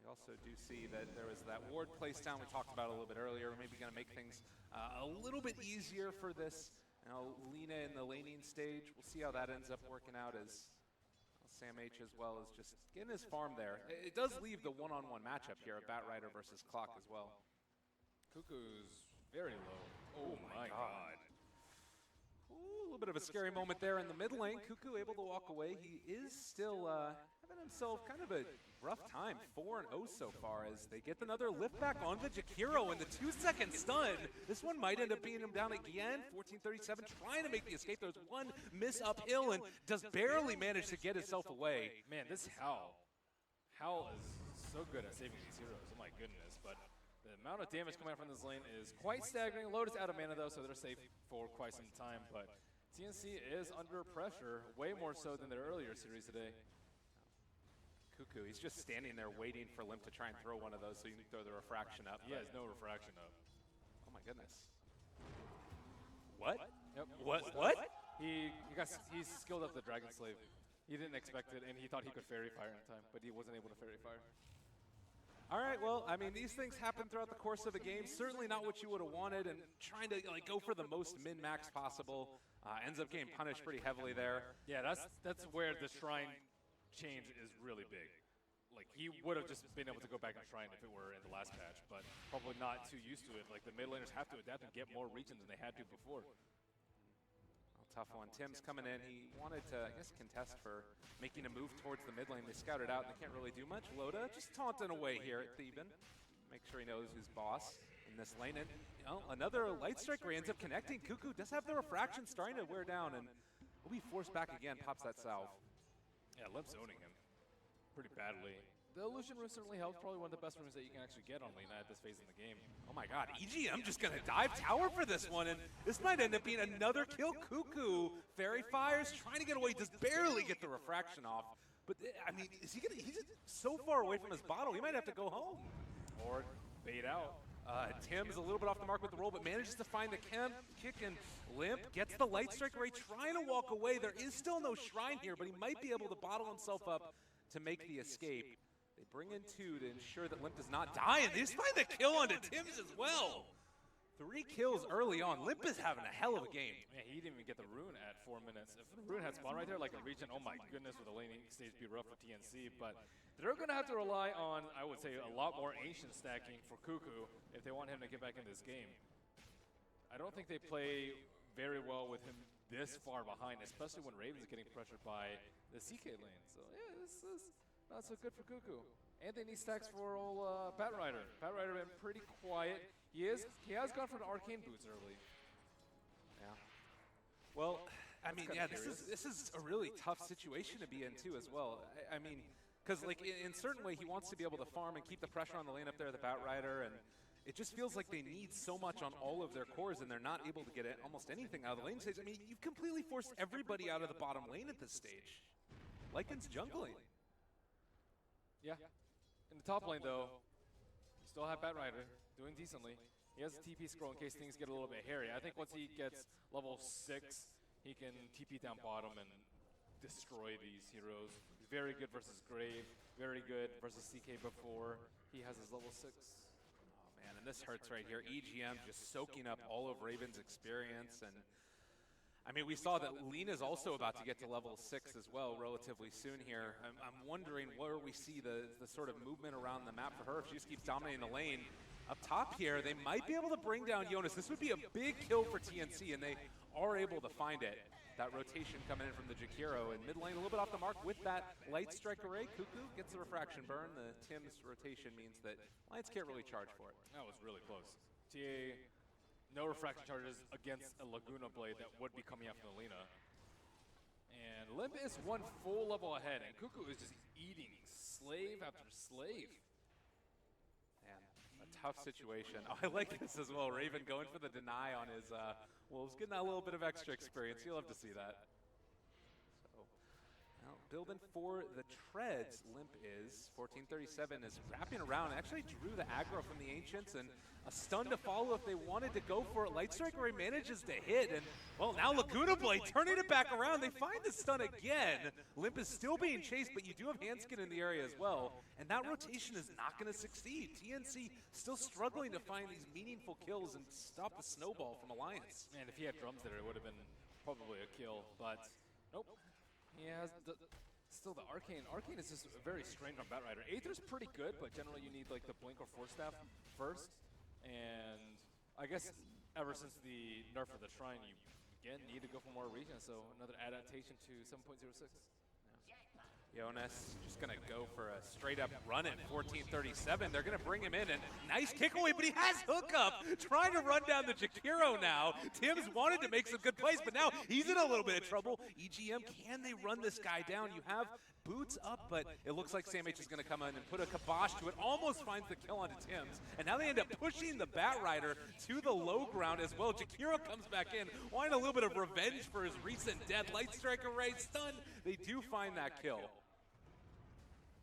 We also do see that there was that ward place down we talked about a little bit earlier. Maybe going to make things a little bit easier for this Lina in the laning stage. We'll see how that ends up working out as Sam H as well is just getting his farm there. It does leave the one-on-one matchup here of Batrider versus Clock as well. Cuckoo's very low. Oh my god. Ooh, a little bit of a scary moment there in the mid lane. Cuckoo able to walk away. He is still having himself kind of a rough time. 4-0 so far as they get another lift back on the Jakiro in the 2-second stun. This one might end up beating him down again. 14:37 trying to make the escape. There's one miss uphill and does barely manage to get himself away. Man, this Hal is so good at saving these heroes. Oh my goodness. But the amount of damage coming out from this lane is quite staggering. Lotus out of mana though, so they're safe for quite some time. But TNC is under pressure, way more so than their earlier series today. Cuckoo, he's just standing there waiting for Limp to try and throw one of those so you can throw the refraction up. He has no refraction up. Oh my goodness. What? Yep. What? He's skilled up the Dragon Slave. He didn't expect it, and he thought he could Fairy Fire in time, but he wasn't able to Fairy Fire. All right, well, I mean, these things happen throughout the course of a game. Certainly not what you would have wanted, and trying to go for the most min-max possible. Ends up getting punished pretty heavily there. Yeah, that's where the Shrine change is really big. Like, he would have just been able to go back and Shrine if it were in the last patch, but probably not too used to it. Like, the mid laners have to adapt and get more regions than they had to before. Tough one. Tim's coming in. He wanted to, I guess, contest for making a move towards the mid lane. They scouted out and they can't really do much. Loda just taunting away here at Theban. Make sure he knows who's boss in this lane. And another Light Strike Ray ends up connecting. Cuckoo does have the refraction starting to wear down and will be forced back again. Pops that salve. Yeah, Limp's owning him pretty badly. The Illusion Rune certainly helps. Probably one of the best runes that you can actually get on Lina at this phase in the game. Oh my god, EGM just gonna dive tower for this one, and this might end up being another kill. Cuckoo, Fairy Fires, trying to get away, does barely get the refraction off. But, I mean, he's just so far away from his bottle, he might have to go home. Or bait out. Tim's a little bit off the mark with the roll, but manages to find the kick, and Limp gets the Light Strike Ray, trying to walk away. There is still no Shrine here, but he might be able to bottle himself up to make the escape. They bring in 2 to ensure that Limp does not die, and they just find the kill onto Tim's as well. 3 kills early on. Limp is having a hell of a game. Man, he didn't even get the rune at 4 minutes. If the rune had spawned right there, like a region, oh my goodness, would the laning stage be rough for TNC. But they're going to have to rely on, I would say, a lot more ancient stacking for Cuckoo if they want him to get back in this game. I don't think they play very well with him this far behind, especially when Raven's getting pressured by the CK lane. So yeah, this is not so good for Cuckoo. And they need stacks for old Batrider. Batrider been pretty quiet. He has gone for the arcane boots early. Yeah. Well, I mean, yeah, this is a really tough situation to be in too as well. I mean, because like in certain way he wants to be able to farm and keep the pressure on the lane up there, the Batrider, and it just feels like they need so much on all of their cores and they're not able to get almost anything out of the lane stage. I mean, you've completely forced everybody out of the bottom lane at this stage. Lycan's jungling. Yeah. In the top lane though, you still have Batrider doing decently. He has a TP scroll in case things get a little bit hairy. I think once he gets level 6, he can TP down bottom and destroy these heroes. He's very good versus Grave, very good versus CK before he has his level 6. Oh man, and this hurts right here. EGM just soaking up all of Raven's experience, and I mean, we saw that Lina's also about to get to level 6 as well relatively soon here. I'm wondering where we see the sort of movement around the map for her if she just keeps dominating the lane. Up top here, they might be able to bring down Jonas. This would be a big kill for TNC, and they are able to find it. That rotation coming in from the Jakiro, and mid lane a little bit off the mark with that Light Strike Array. Cuckoo gets the refraction burn. The Tim's rotation means that Lions can't really charge for it. That was really close. TA, no refraction charges against a Laguna Blade that would be coming out from the Lina. And Limp is one full level ahead, and Cuckoo is just eating slave after slave. Tough situation. Oh, I like this as well. Raven going for the deny on his wolves, getting that little bit of extra experience. You'll have to see that. So, well, building for the Treads. Limp is 1437 is wrapping around. Actually drew the aggro from the Ancients and a stun to follow if they wanted to go for it. Light Striker manages to hit, and well, now Laguna Blade turning it back around. They find the stun again. Limp is still being chased, but you do have Handskin in the area as well, and that rotation is not going to succeed. TNC still struggling to find these meaningful kills and stop the snowball from Alliance. Man, if he had drums there, it would have been probably a kill, but nope. He has still the Arcane. Arcane is just very strange on Batrider. Aether's pretty good, but generally you need like the Blink or Force Staff first. And I guess ever since the nerf of the Shrine, you again need to go for more regions, so another adaptation to 7.06. Jonas just going to go for a straight-up run at 1437. They're going to bring him in, and nice kick away, but he has hookup, trying to run down the Jakiro now. Tim's wanted to make some good plays, but now he's in a little bit of trouble. EGM, can they run this guy down? You have boots up, but it looks like Sam H is going to come in and put a kibosh to it. Almost finds the kill onto Tim's, and now they end up pushing the Batrider to the low ground as well. Jakiro comes back in, wanting a little bit of revenge for his recent death. Light Striker Ray stun. They do find that kill.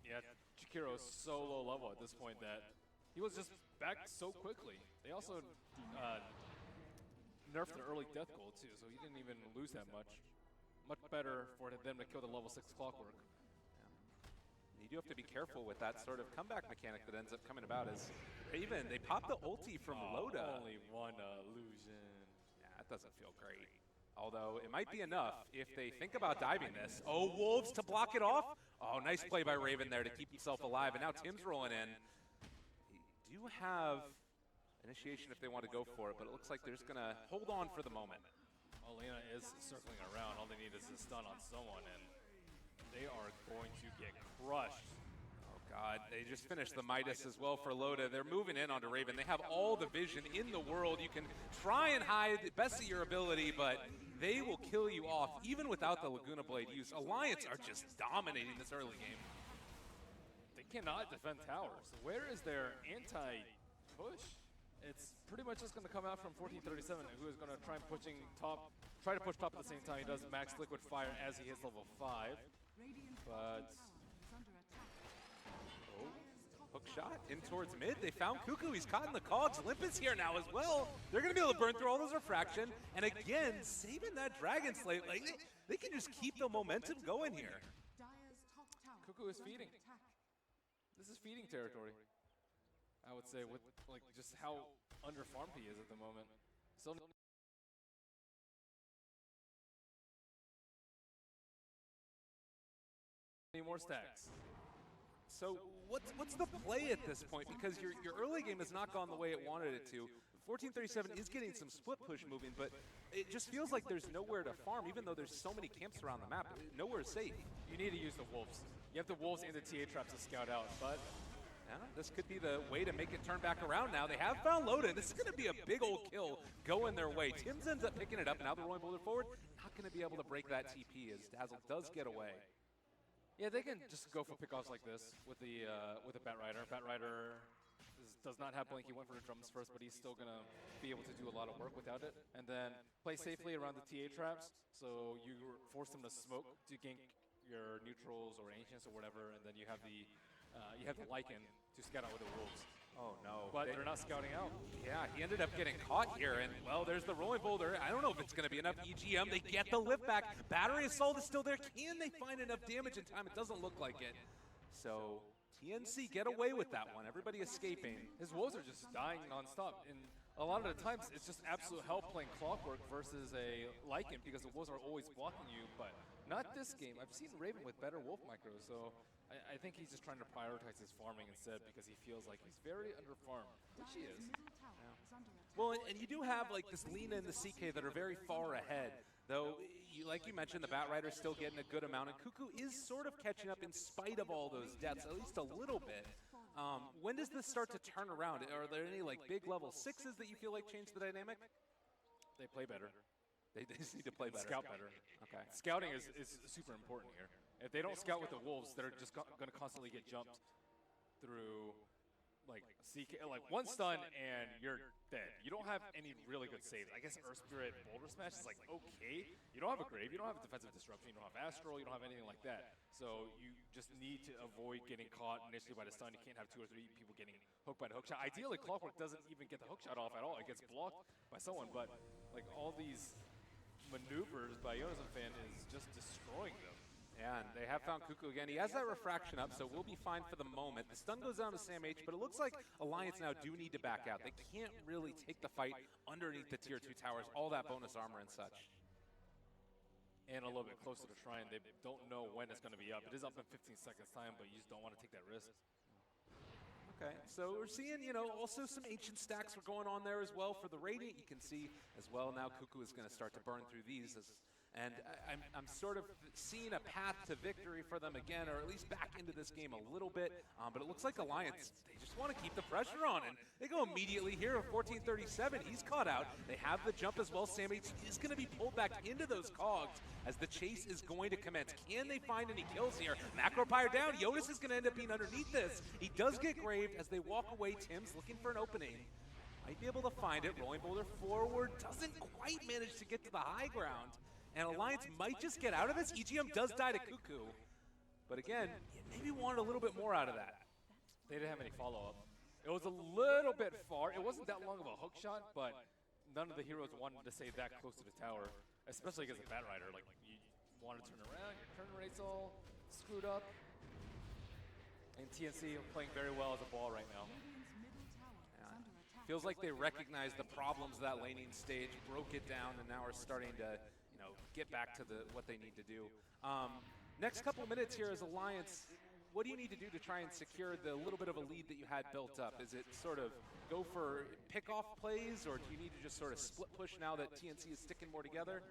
Yeah, Jakiro is so low level at this point that he was just back so quickly. They also nerfed the early death goal too, so he didn't even lose that much. Much better for them to kill the level 6 Clockwork. You do have to be careful with that sort of comeback mechanic that ends up coming about as Raven, they pop the ulti from Loda. Only one illusion. Yeah, that doesn't feel great. Although it might be enough if they think about diving this. Oh, Wolves to block it off. Oh, nice play by Raven there to keep himself alive. And now Tim's rolling in. They do have initiation if they want to go for it, but it looks like they're just going to hold on for the moment. Lena is circling around. All they need is a stun on someone, and they are going to get crushed. Oh, God. They just finished the Midas as well for Loda. They're moving in onto Raven. They have all the vision in the world. You can try and hide the best of your ability, but they will kill you off, even without the Laguna Blade use. Alliance are just dominating this early game. They cannot defend towers. Where is their anti-push? It's pretty much just going to come out from 1437, who is going to try and push top at the same time. He does max liquid fire as he hits level 5. But hook shot in towards mid. They found Cuckoo. He's caught in the cogs. Limp is here now as well. They're going to be able to burn through all those refraction. And again, saving that Dragon Slate. Like, they can just keep the momentum going here. Cuckoo is feeding. This is feeding territory, I would say, with like just how underfarmed he is at the moment. Still need more stacks. So what's the play at this point? Because your early game has not gone the way it wanted it to. 1437 is getting some split push moving, but it just feels like there's nowhere to farm, even though there's so many camps around the map. Nowhere is safe. You need to use the Wolves. You have the Wolves and the TA traps to scout out, but yeah, this could be the way to make it turn back around now. They have found Loda. This is going to be a big old kill going their way. Tims ends up picking it up, and now they're rolling Boulder forward. Not going to be able to break that TP as Dazzle does get away. Yeah, they can just go for pickoffs like this with the Batrider. Batrider does not have Blink. He went for the drums first, but he's still going to be able to do a lot of work without it. And then play safely around the TA traps, so you force them to smoke to gank your neutrals or ancients or whatever, and then you have the Lycan to scout out with the Wolves. Oh, no. But they're not scouting out. Yeah, he ended up getting caught here, and, well, there's the rolling boulder. I don't know if it's going to be enough EGM. They get the lift back. Battery Assault is still there. Can they find enough damage in time? It doesn't look like it. So TNC get away with that one. Everybody escaping. His Wolves are just dying nonstop. And a lot of the times, it's just absolute hell playing Clockwork versus a Lycan because the Wolves are always blocking you, but not this game. I've seen Raven with better Wolf micros, so I think he's just trying to prioritize his farming instead because he feels like he's very underfarmed, which he is. Yeah. Well, and you do have like this Lina and the CK that are very far ahead. Though, like you mentioned, the Batrider's still getting a good amount, and Cuckoo is sort of catching up in spite of all those deaths, at least a little bit. When does this start to turn around? Are there any like big level 6s that you feel like change the dynamic? They play better. They just need to play better. Scout better. Okay. Scouting is super important here. If they don't scout with the Wolves, they're just going to constantly get jumped through like CK, like one stun and you're dead. You don't have any really good saves. I guess Earth Spirit Boulder Smash is like okay. You don't have a Grave, you don't have defensive disruption, you don't have Astral, you don't have anything like that. So you just need to avoid getting caught initially by the stun. You can't have 2 or 3 people getting hooked by the hook shot. Ideally, Clockwork doesn't even get the hook shot off at all. It gets blocked by someone, but like all these maneuvers by Jonas and Fan is just destroying them. Yeah, and they have found Cuckoo again. He has that refraction up, so we'll be fine for the moment. The stun goes down to Sam H, but it looks like Alliance now do need to back out. They can't really take the fight underneath the tier 2 towers, all that bonus armor and such. And a little bit closer to Shrine. They don't know when it's going to be up. It is up in 15 seconds time, but you just don't want to take that risk. Okay, so we're seeing, you know, also some ancient stacks were going on there as well for the Radiant. You can see as well now Cuckoo is going to start to burn through these and I'm sort of seeing a path to victory for them again, or at least back into this game a little bit. But it looks like Alliance, they just want to keep the pressure on, and they go immediately here at 14:37. He's caught out. They have the jump as well. Sam H is going to be pulled back into those cogs as the chase is going to commence. Can they find any kills here? Macropire down. Jonas is going to end up being underneath this. He does get graved as they walk away. Tim's looking for an opening. Might be able to find it. Rolling boulder forward. Doesn't quite manage to get to the high ground. And Alliance might just get out of this. EGM does die to Cuckoo. But again, maybe wanted a little bit more out of that. They didn't have any follow-up. It was a little bit far. It wasn't that long of a hook shot, but none of the heroes wanted to stay that close to the tower, especially against a Bat Rider. Like, you want to turn around, your turn rate's all screwed up. And TNC playing very well as a ball right now. Feels like they recognize the problems of that laning stage, broke it down, and now are starting to, you know, get back to what they need to do. Next couple of minutes here as Alliance, what do you need to do to try and secure the little bit of a lead that you had built up? Is it sort of go for pick-off plays, or do you need to just sort of split push now that TNC is sticking more together?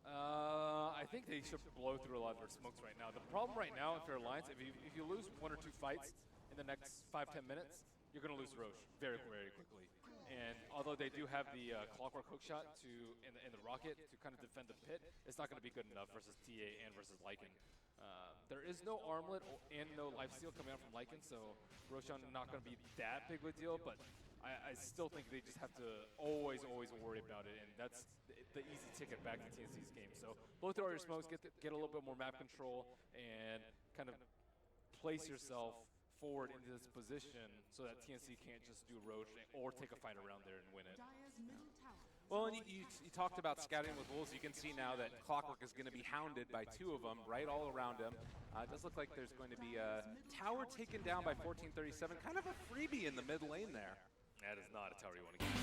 I think they should blow through a lot of their smokes right now. The problem right now, if you're Alliance, if you lose 1 or 2 fights in the next 5-10 minutes, you're going to lose Roche very, very quickly. And although they do have the Clockwork hookshot in the rocket to kind of defend the pit, it's not going to be good enough versus TA and versus Lycan. There is no armlet and no lifesteal coming out from Lycan, so Roshan not going to be that big of a deal, but I still think they just have to always worry about it, and that's the easy ticket back to TNC's game. So blow through all your smokes, get a little bit more map control, and kind of place yourself forward into this position so that TNC can't just do Roche or take a fight around there and win it. Well, and you talked about scouting with Wolves. You can see now that Clockwork is going to be hounded by 2 of them right all around him. It does look like there's going to be a tower taken down by 14:37. Kind of a freebie in the mid lane there. That is not a tower you want to get.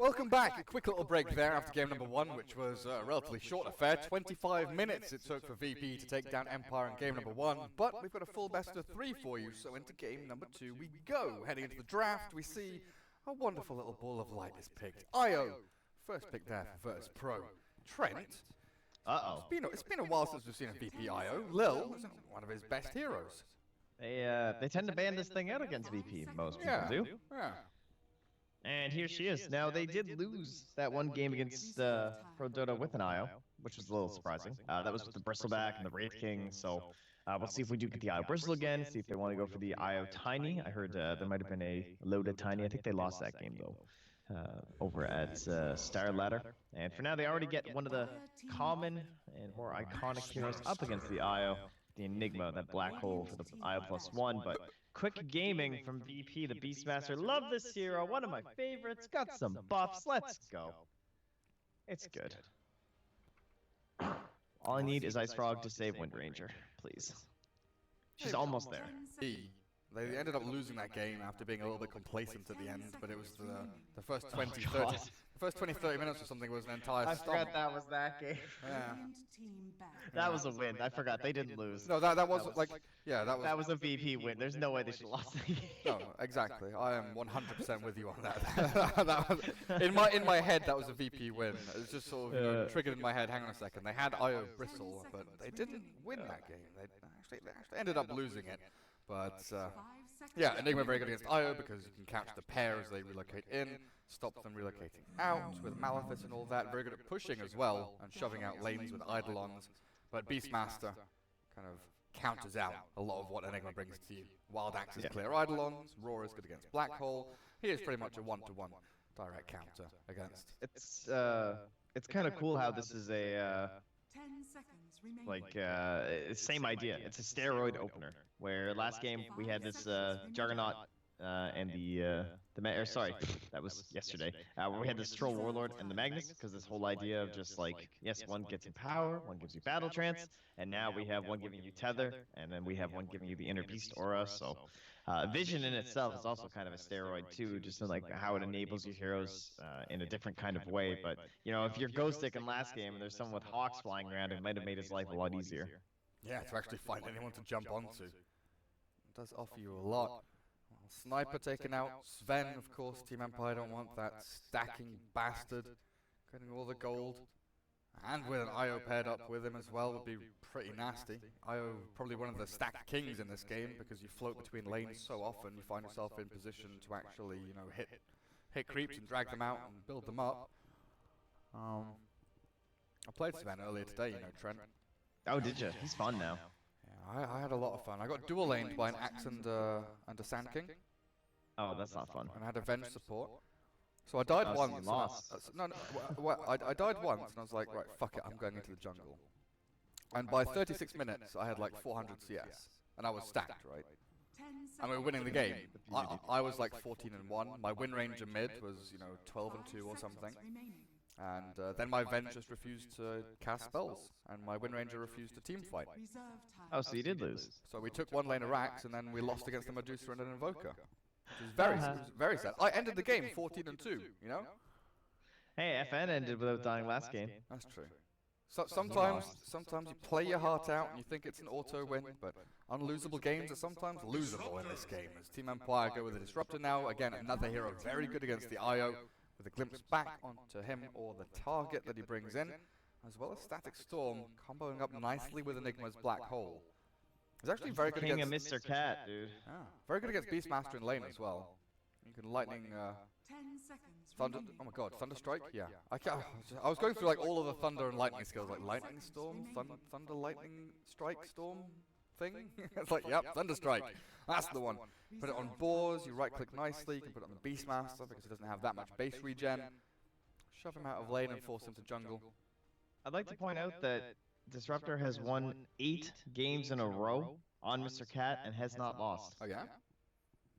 Welcome back. A quick little break there after game number 1, which was a relatively short affair. 25 minutes it took for VP to take down Empire in game number 1, but we've got a full best of 3 for you, so into game number 2 we go. Heading into the draft, we see a wonderful little ball of light is picked. Io, first pick there for Verse Pro. Trent. Uh-oh. It's been a while since we've seen a VP Io. Lil isn't one of his best heroes. They tend to ban this thing out against VP. Most people do. Yeah. And here she is. Now, they did lose that one game against Pro Dota with an IO, which was a little surprising. That was with the Bristleback and the Wraith King, so we'll see if we do get the IO Bristle again, see if they want to go for the IO Tiny. I heard there might have been a loaded Tiny. I think they lost that game, though, over at Star Ladder. And for now, they already get one of the common and more iconic heroes up against the IO, the Enigma, that black hole for the IO +1, but quick gaming from VP, the Beastmaster. Love this hero, one of my favorites. Got some buffs. Let's go. It's good. All I need is Ice Frog to save Wind Ranger, please. She's almost there. They ended up losing that game after being a little bit complacent at the end, but it was the first 20, 30, God. the first 20, 30 minutes or something was an entire I stomp. forgot that was that game. Yeah. That was a win. I forgot they didn't lose. No, that was like, yeah, that was a VP win. There's no way they should have lost the game. No, exactly. I am 100% with you on that. That was, in my head, that was a VP win. It was just sort of triggered in my head. Hang on a second. They had Io Bristle, but they didn't win that game. They actually ended up losing it. But yeah, Enigma very good against Io because you can catch the pair as they relocate in, stop them relocating out with Malefice and all that. Very good at pushing as well and shoving out lanes with Eidolons. But Beastmaster kind of counters out a lot of what Enigma brings to you. Wild Axes clear Eidolons, Roar is good against Black Hole. He is pretty much a one-to-one direct counter against. It's kind of cool how this is a same idea. It's a steroid opener where last game we had this Juggernaut and that was yesterday, where we had this Troll Warlord and the Magnus, because this whole idea of just like, yes, one gets you power, one gives you battle trance, and now we have one giving you tether, and then we have one giving you the inner beast aura. So Vision in itself is also kind of a steroid too, just in like how it enables your heroes in a different kind of way. But you know, if you're ghost sticking last game and there's someone with hawks flying around, it might have made his life a lot easier. Yeah, to actually find anyone to jump onto. It does offer you a lot. Sniper taken out. Sven, of course, Team Empire don't want that stacking bastard. Getting all the gold. And with an Io paired up with him as well would be pretty nasty. Io probably one of the stacked kings in this game because you float between lanes so often you find yourself in position to actually, you know, hit creeps and drag them out and build them up. I played Sven earlier today, you know, Trent. Oh, did you? He's fun now. Yeah, I had a lot of fun. I got dual laned by an Axe and a Sand King. Oh, that's not fun. And I had Avenge support. So I died once. So you lost. I died once and I was like, right, fuck it, I'm going into the jungle. And by 36 minutes, I had like 400 CS. And I was stacked, right? And we were winning the game. I was like 14-1. My win range in mid was, you know, 12-2 or something. And then my Venge just refused to cast spells, and my Wind Ranger refused to team fight. Oh, so you did lose. So we took one lane of Rax, and then we lost against the Medusa and an Invoker. Which was very sad. I ended the game 14-2, you know? Hey, FN ended without dying last game. That's true. So sometimes you play your heart out and you think it's an auto win, but unlosable games are sometimes losable in this game. As Team Empire go with the Disruptor now, again, another hero very good against the IO, with a glimpse back onto him or the target that he brings in, as well as Static Storm comboing up nicely with Enigma's Black Hole. He's actually very good King against... of Mr. Cat, dude. Very good against Beastmaster in lane as well. You can lightning... Thunder... Oh my god, Thunderstrike? Yeah. I was going through like all of the Thunder and Lightning skills, like Lightning Storm, Thunder Lightning Strike Storm thing? It's like, yep, Thunderstrike. That's the one. Put it on boars, you right click nicely, you can put it on the Beastmaster because he doesn't have that much base regen. Shove him out of lane and force him to jungle. I'd like to point out that Disruptor has won 8 games in a row on Mr. Cat and has not lost. Oh yeah?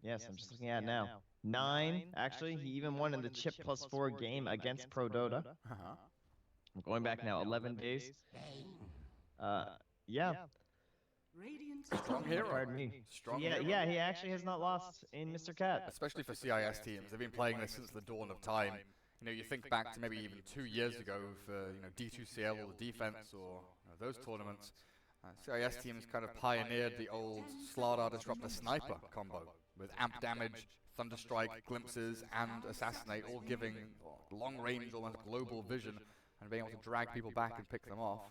Yes, I'm just looking at it now. 9, actually. He even won in the Chip +4 game against Pro Dota. I'm going back now 11 days. Yeah. Strong hero. Pardon me. Strong yeah, hero. yeah, he actually has not lost in Mr. Cat. Especially for CIS teams. They've been playing this since the dawn of time. You know, you think back to maybe even 2 years ago for, you know, D2CL or the defense or those tournaments. CIS teams kind of pioneered the old Slardar Disruptor Sniper combo with amp damage, Thunderstrike, glimpses, and assassinate, all giving long range, almost global vision, and being able to drag people back and pick them off.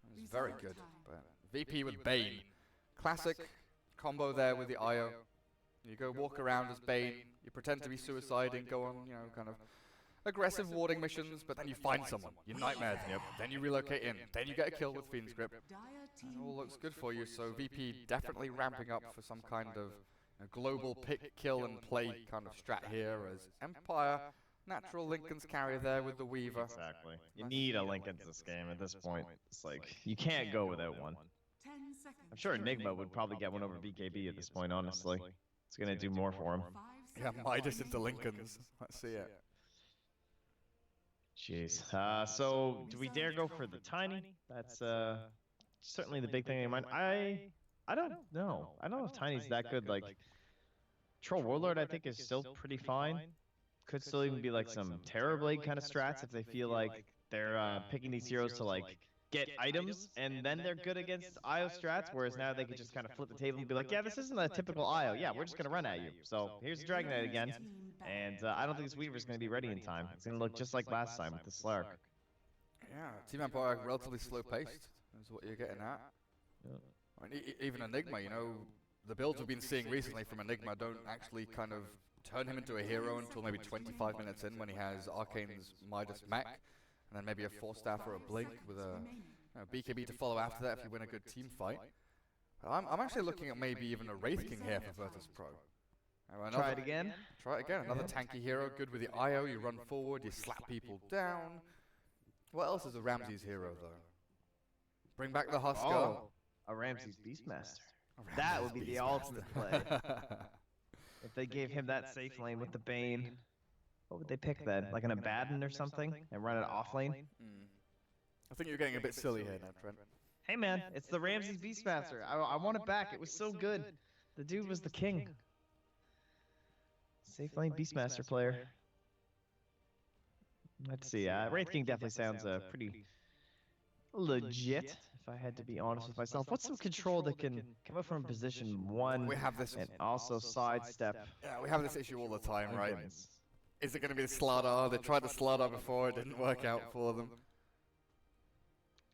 It was very good. But VP with Bane, classic combo there with the IO. You go walk around as Bane, you pretend to be suiciding, go on, you know, kind of aggressive warding missions, but then you find someone, you nightmare them, then you relocate in, then you get a kill with Fiend's Grip. It all looks good for you, so VP definitely ramping up for some kind of global pick, kill, and play kind of strat here, as Empire, natural Lincoln's carry there with the Weaver. Exactly. You need a Lincoln's this game at this point. It's like, you can't go without one. I'm sure Enigma would probably get one over BKB at this point, honestly. It's going to do more for him. Yeah, Midas into Lincoln's. Let's see it. Jeez. So, do we dare go for the Tiny? That's certainly the big thing in mind. I don't know. I don't know if Tiny's that good. Like, Troll Warlord, I think, is still pretty fine. Could still even be like some Terrorblade kind of strats if they feel like they're picking these heroes to like get items, and then they're good against IO strats, whereas now they could just kind of flip the table and be like, yeah, this isn't a typical IO. Yeah, we're just going to run at you. So here's the Dragon Knight again, and I don't think this Weaver's going to be ready in time. It's going to look just like last time with the Slark. Yeah, Team Empire relatively slow-paced is what you're getting at. Yeah. I mean, even Enigma, you know, the builds we've been seeing recently from Enigma don't actually kind of turn him into a hero until maybe 25 minutes in when he has Arcane's Midas Mech, and then maybe a Force Staff or a Blink with a BKB to follow after that if you win a good team fight. I'm actually looking at maybe even a Wraith King here for Virtus Pro. Try it again? Try it again. Another tanky hero, good with the IO, you run forward, you slap people down. What else is a Ramses hero, though? Bring back the Husker. Oh, a Ramses Beastmaster. That would be the ultimate play. If they gave him that safe lane with the Bane, what would they pick then? Like an Abaddon or something? And run it off lane? I think you're getting a bit silly here now, Trent. Hey man, it's the Ramses Beastmaster. I want it back. It was so good. The dude was the king. Safe lane Beastmaster player. Let's see. Wraith King definitely sounds pretty legit, if I had to be honest with myself. What's some control that can come up from position 1 We have this, and also sidestep? yeah, we have this issue all the time, right? Is it going to be the Slardar? They tried the Slardar before, it didn't work out for them.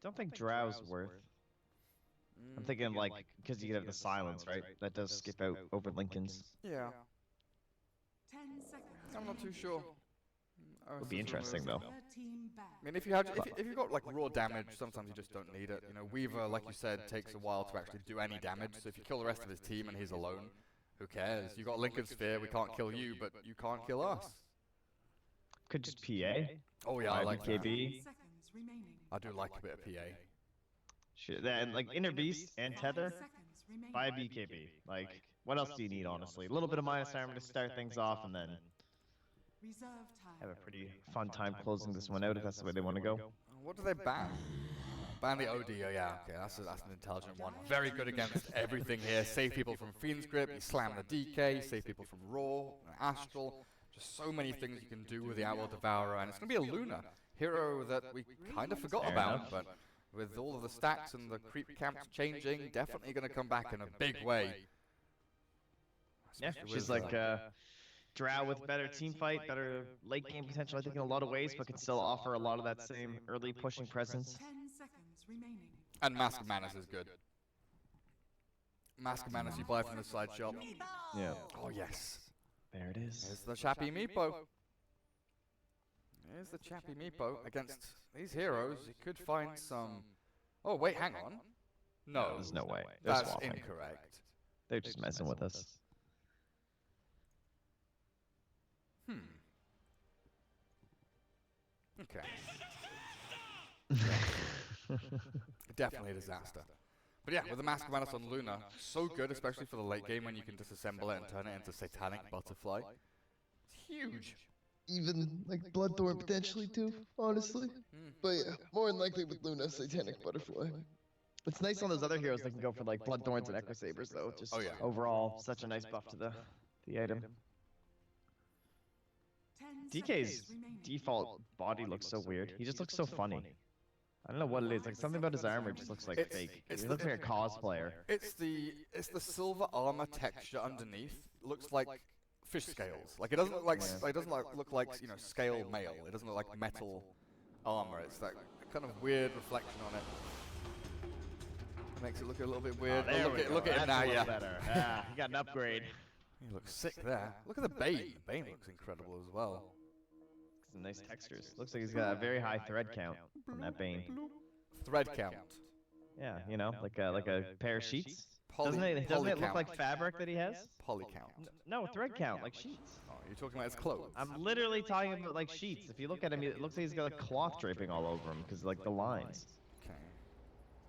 Don't think Drow's worth. I'm thinking like, because you could have the silence, right? That does skip out over Lincoln's. Yeah. I'm not too sure. Would be interesting though. I mean, if you've got like raw damage, sometimes you just don't need it. You know, Weaver, like you said, takes a while to actually do any damage. So if you kill the rest of his team and he's alone, who cares? You got Lincoln Sphere, we can't kill you, but you can't kill us. Could just PA. Oh yeah, I like that. BKB. I do like a bit of PA. Shit, and like Inner Beast and Tether by BKB. Like, what else do you need, honestly? A little bit of minus armor to start things off, and then have a pretty fun time closing this one out if that's the way they want to go. What do they ban? Ban the OD, oh yeah, okay, that's an intelligent one. Very good against everything here. Save people from Fiend's Grip, you slam the DK, save people from Raw, Astral. Just so many things you can do with the Outlaw Devourer, and it's going to be a Luna. Hero that we kind of forgot about, but with all of the stacks and the creep camps changing, definitely going to come back in a big way. Yeah, she's like Drow with better team fight, better late game potential, I think, in a lot of ways, but can still offer a lot of that same early pushing presence. And Mask of Manus is good. Mask of Manus you buy from the side shop. Yeah. Oh yes. There it is. There's the Chappy Meepo. Here's the Chappy Meepo against these heroes. You could find some... Oh, wait, hang on. No. There's no way. They're That's swapping. incorrect. They're just messing with us. Okay. Definitely a disaster. But yeah, with the Mask of Manus on Luna, so good, especially for the late game when you can disassemble it and turn it into Satanic Butterfly. It's huge. Even like Bloodthorn potentially too, honestly. But yeah, more than likely with Luna, Satanic Butterfly. It's nice on those other heroes that can go for like Bloodthorns and Echo Sabers though. Just overall, such a nice buff to the item. DK's default body looks so weird. He just looks so funny. I don't know what it is. Like something about his armor just looks like fake. He looks like a cosplayer. It's the silver armor texture underneath. Looks like fish scales. Like it doesn't look like look like scale mail. It doesn't look like metal armor. It's that kind of weird reflection on it. Makes it look a little bit weird. Look at him now, yeah. Better. Yeah, he got an upgrade. He looks sick there. Look at the Bane. Bane looks incredible as well. Some nice textures. Looks like he's got a very high thread count on that Bane. Thread count. Yeah, like a pair of sheets. Poly Doesn't it look count. like fabric that he has? Poly count. No, thread count, like sheets. Oh, you're talking about his clothes. I'm literally talking about like sheets. If you look at him, it looks like he's got like cloth draping all over him because like the lines. Okay.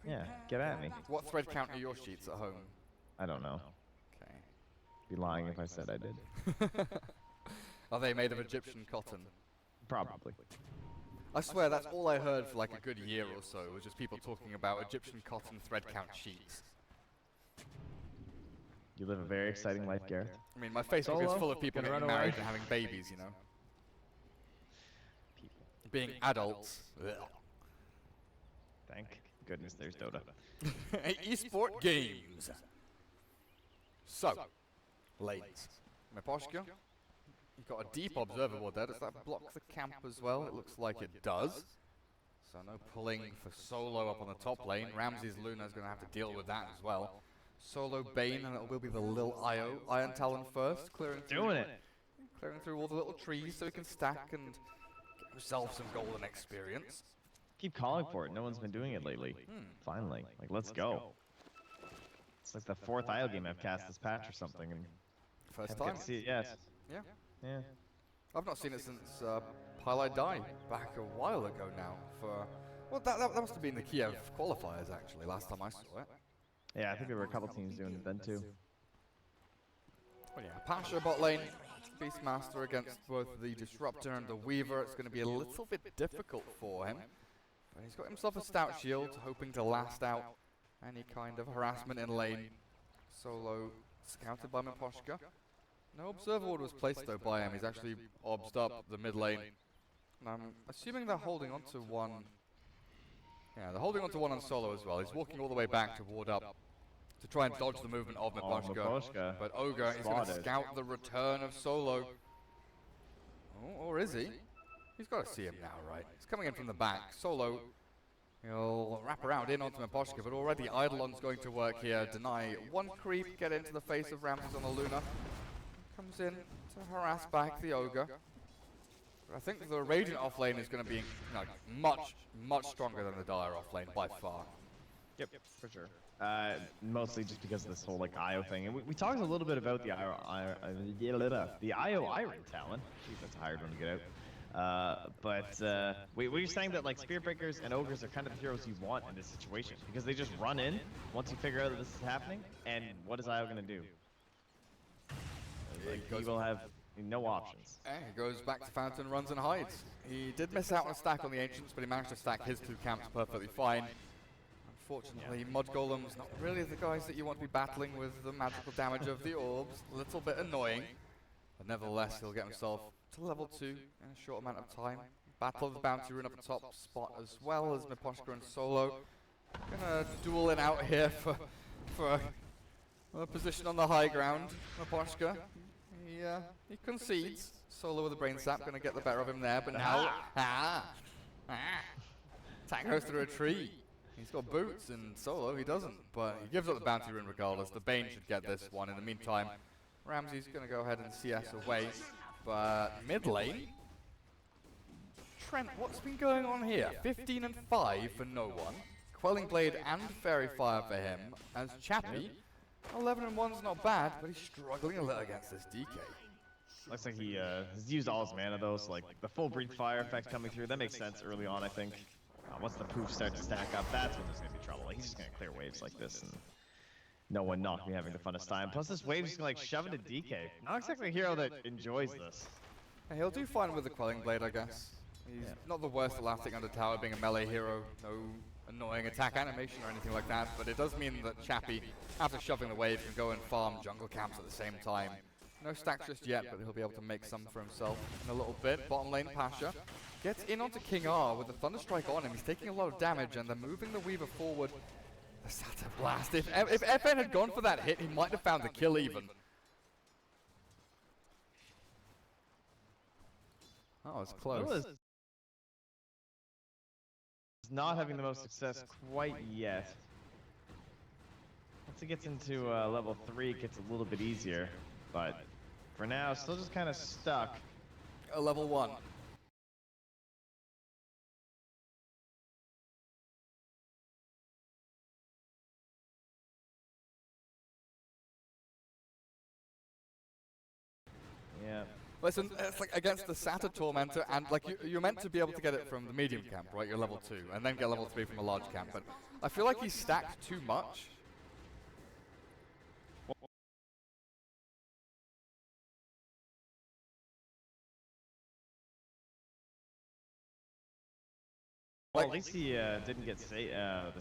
Yeah, get at me. What thread count are your sheets at home? I don't know. Okay. Be lying if I said I did. Are they made of Egyptian cotton? Probably. I swear that's all I heard for like a good year or so, was just people talking about Egyptian cotton thread count sheets. You live a very exciting life, Gareth. I mean, my Facebook is full of people Gonna getting run married away? and having babies, Being adults. Ugh. Thank goodness there's Dota. Esport games. So, ladies, Miposhka, you've got a deep observer board there. Does that block the camp as well? It looks like it does. So no pulling for Solo up on the top lane. Ramses Luna's going to have to deal with that as well. Solo Bane, and it will be the Lil Io. Iron Talon first, clearing through all the little trees so he can stack and get himself some golden experience. Keep calling for it. No one's been doing it lately. Finally. Like, let's go. It's like the 4th IO game I've cast this patch or something. And First I time? see it, yes. Yeah. Yeah. I've not seen it since Pylai died back a while ago now. Well, that must have been the Kiev qualifiers actually, last time I saw it. Yeah, I think there were a couple teams doing it then too. Well, yeah, Pasha bot lane, Beastmaster against both the Disruptor and the Weaver. It's going to be a little bit difficult for him. But he's got himself a stout shield, hoping to last out any kind of harassment in lane. Solo scouted by Miposhka. No observer order was placed though by him. He's actually obsed up the mid lane. And I'm assuming they're holding on to one. Yeah, they're holding on to one on Solo as well. He's walking all the way back to ward up to try and dodge the movement of Miposhka. But Ogre is going to scout the return of Solo. Oh, or is he? He's got to see him now, right? He's coming in from the back. Solo, he'll wrap around in onto Miposhka, but already Eidolon's going to work here. Deny one creep, get into the face of Ramses on the Luna. Comes in to harass back the Ogre. But I think the Radiant offlane is going to be much stronger than the Dire offlane by far. Yep, for sure. Mostly just because of this whole like IO thing, and we talked a little bit about the IO Iron Talon. Jeez, that's a hard one to get out. But we were saying that like Spear Breakers and Ogres are kind of the heroes you want in this situation because they just run in once you figure out that this is happening. And what is IO going to do? Like, he will have no options. He goes back to Fountain, runs and hides. He did miss out on a stack on the Ancients, but he managed to stack his 2 camps perfectly fine. Unfortunately, Mud Golem's not really the guys that you want to be battling with the magical damage of the orbs. A little bit annoying, but nevertheless, he'll get himself to level 2 in a short amount of time. Battle of the Bounty Rune up the top spot as well as Miposhka and Solo. Gonna duel it out here for a position on the high ground. Miposhka, he concedes. Solo with a brain sap, gonna get the better of him there, but now, Attack goes through a tree. He's got boots, and Solo, he doesn't, but he gives up the Bounty Rune regardless. The Bane should get this one. In the meantime, Ramsey's going to go ahead and CS away, but mid lane, Trent, what's been going on here? 15 and 5 for no one. Quelling Blade and Fairy Fire for him, as Chappie, 11 and 1's not bad, but he's struggling a little against this DK. Looks like he has used all his mana though, so like the full Breathe Fire effect coming through, that makes sense early on, I think. Once the poofs start to stack up, that's when there's going to be trouble. Like, he's just going to clear waves like this, and no one not be having the funnest time. Plus, this wave's just going to like shove into DK. Not exactly a hero that enjoys this. Yeah, he'll do fine with the Quelling Blade, I guess. He's not the worst elastic under tower, being a melee hero. No annoying attack animation or anything like that, but it does mean that Chappie, after shoving the wave, can go and farm jungle camps at the same time. No stacks just yet, but he'll be able to make some for himself in a little bit. Bottom lane, Pasha gets in onto King R with the Thunderstrike on him. He's taking a lot of damage, and they're moving the Weaver forward. The Sata Blast. If FN had gone for that hit, he might have found the kill even. Oh, it's close. Not having the most success quite yet. Once it gets into level 3, it gets a little bit easier. But for now, still just kind of stuck. Level 1. Yeah. Listen, it's like against the Sata Tormentor, and like you're meant to be able to get it from the medium camp, right? You're level 2, and then get level 3 from a large camp. But I feel like he's stacked too much. Well, at least he didn't get the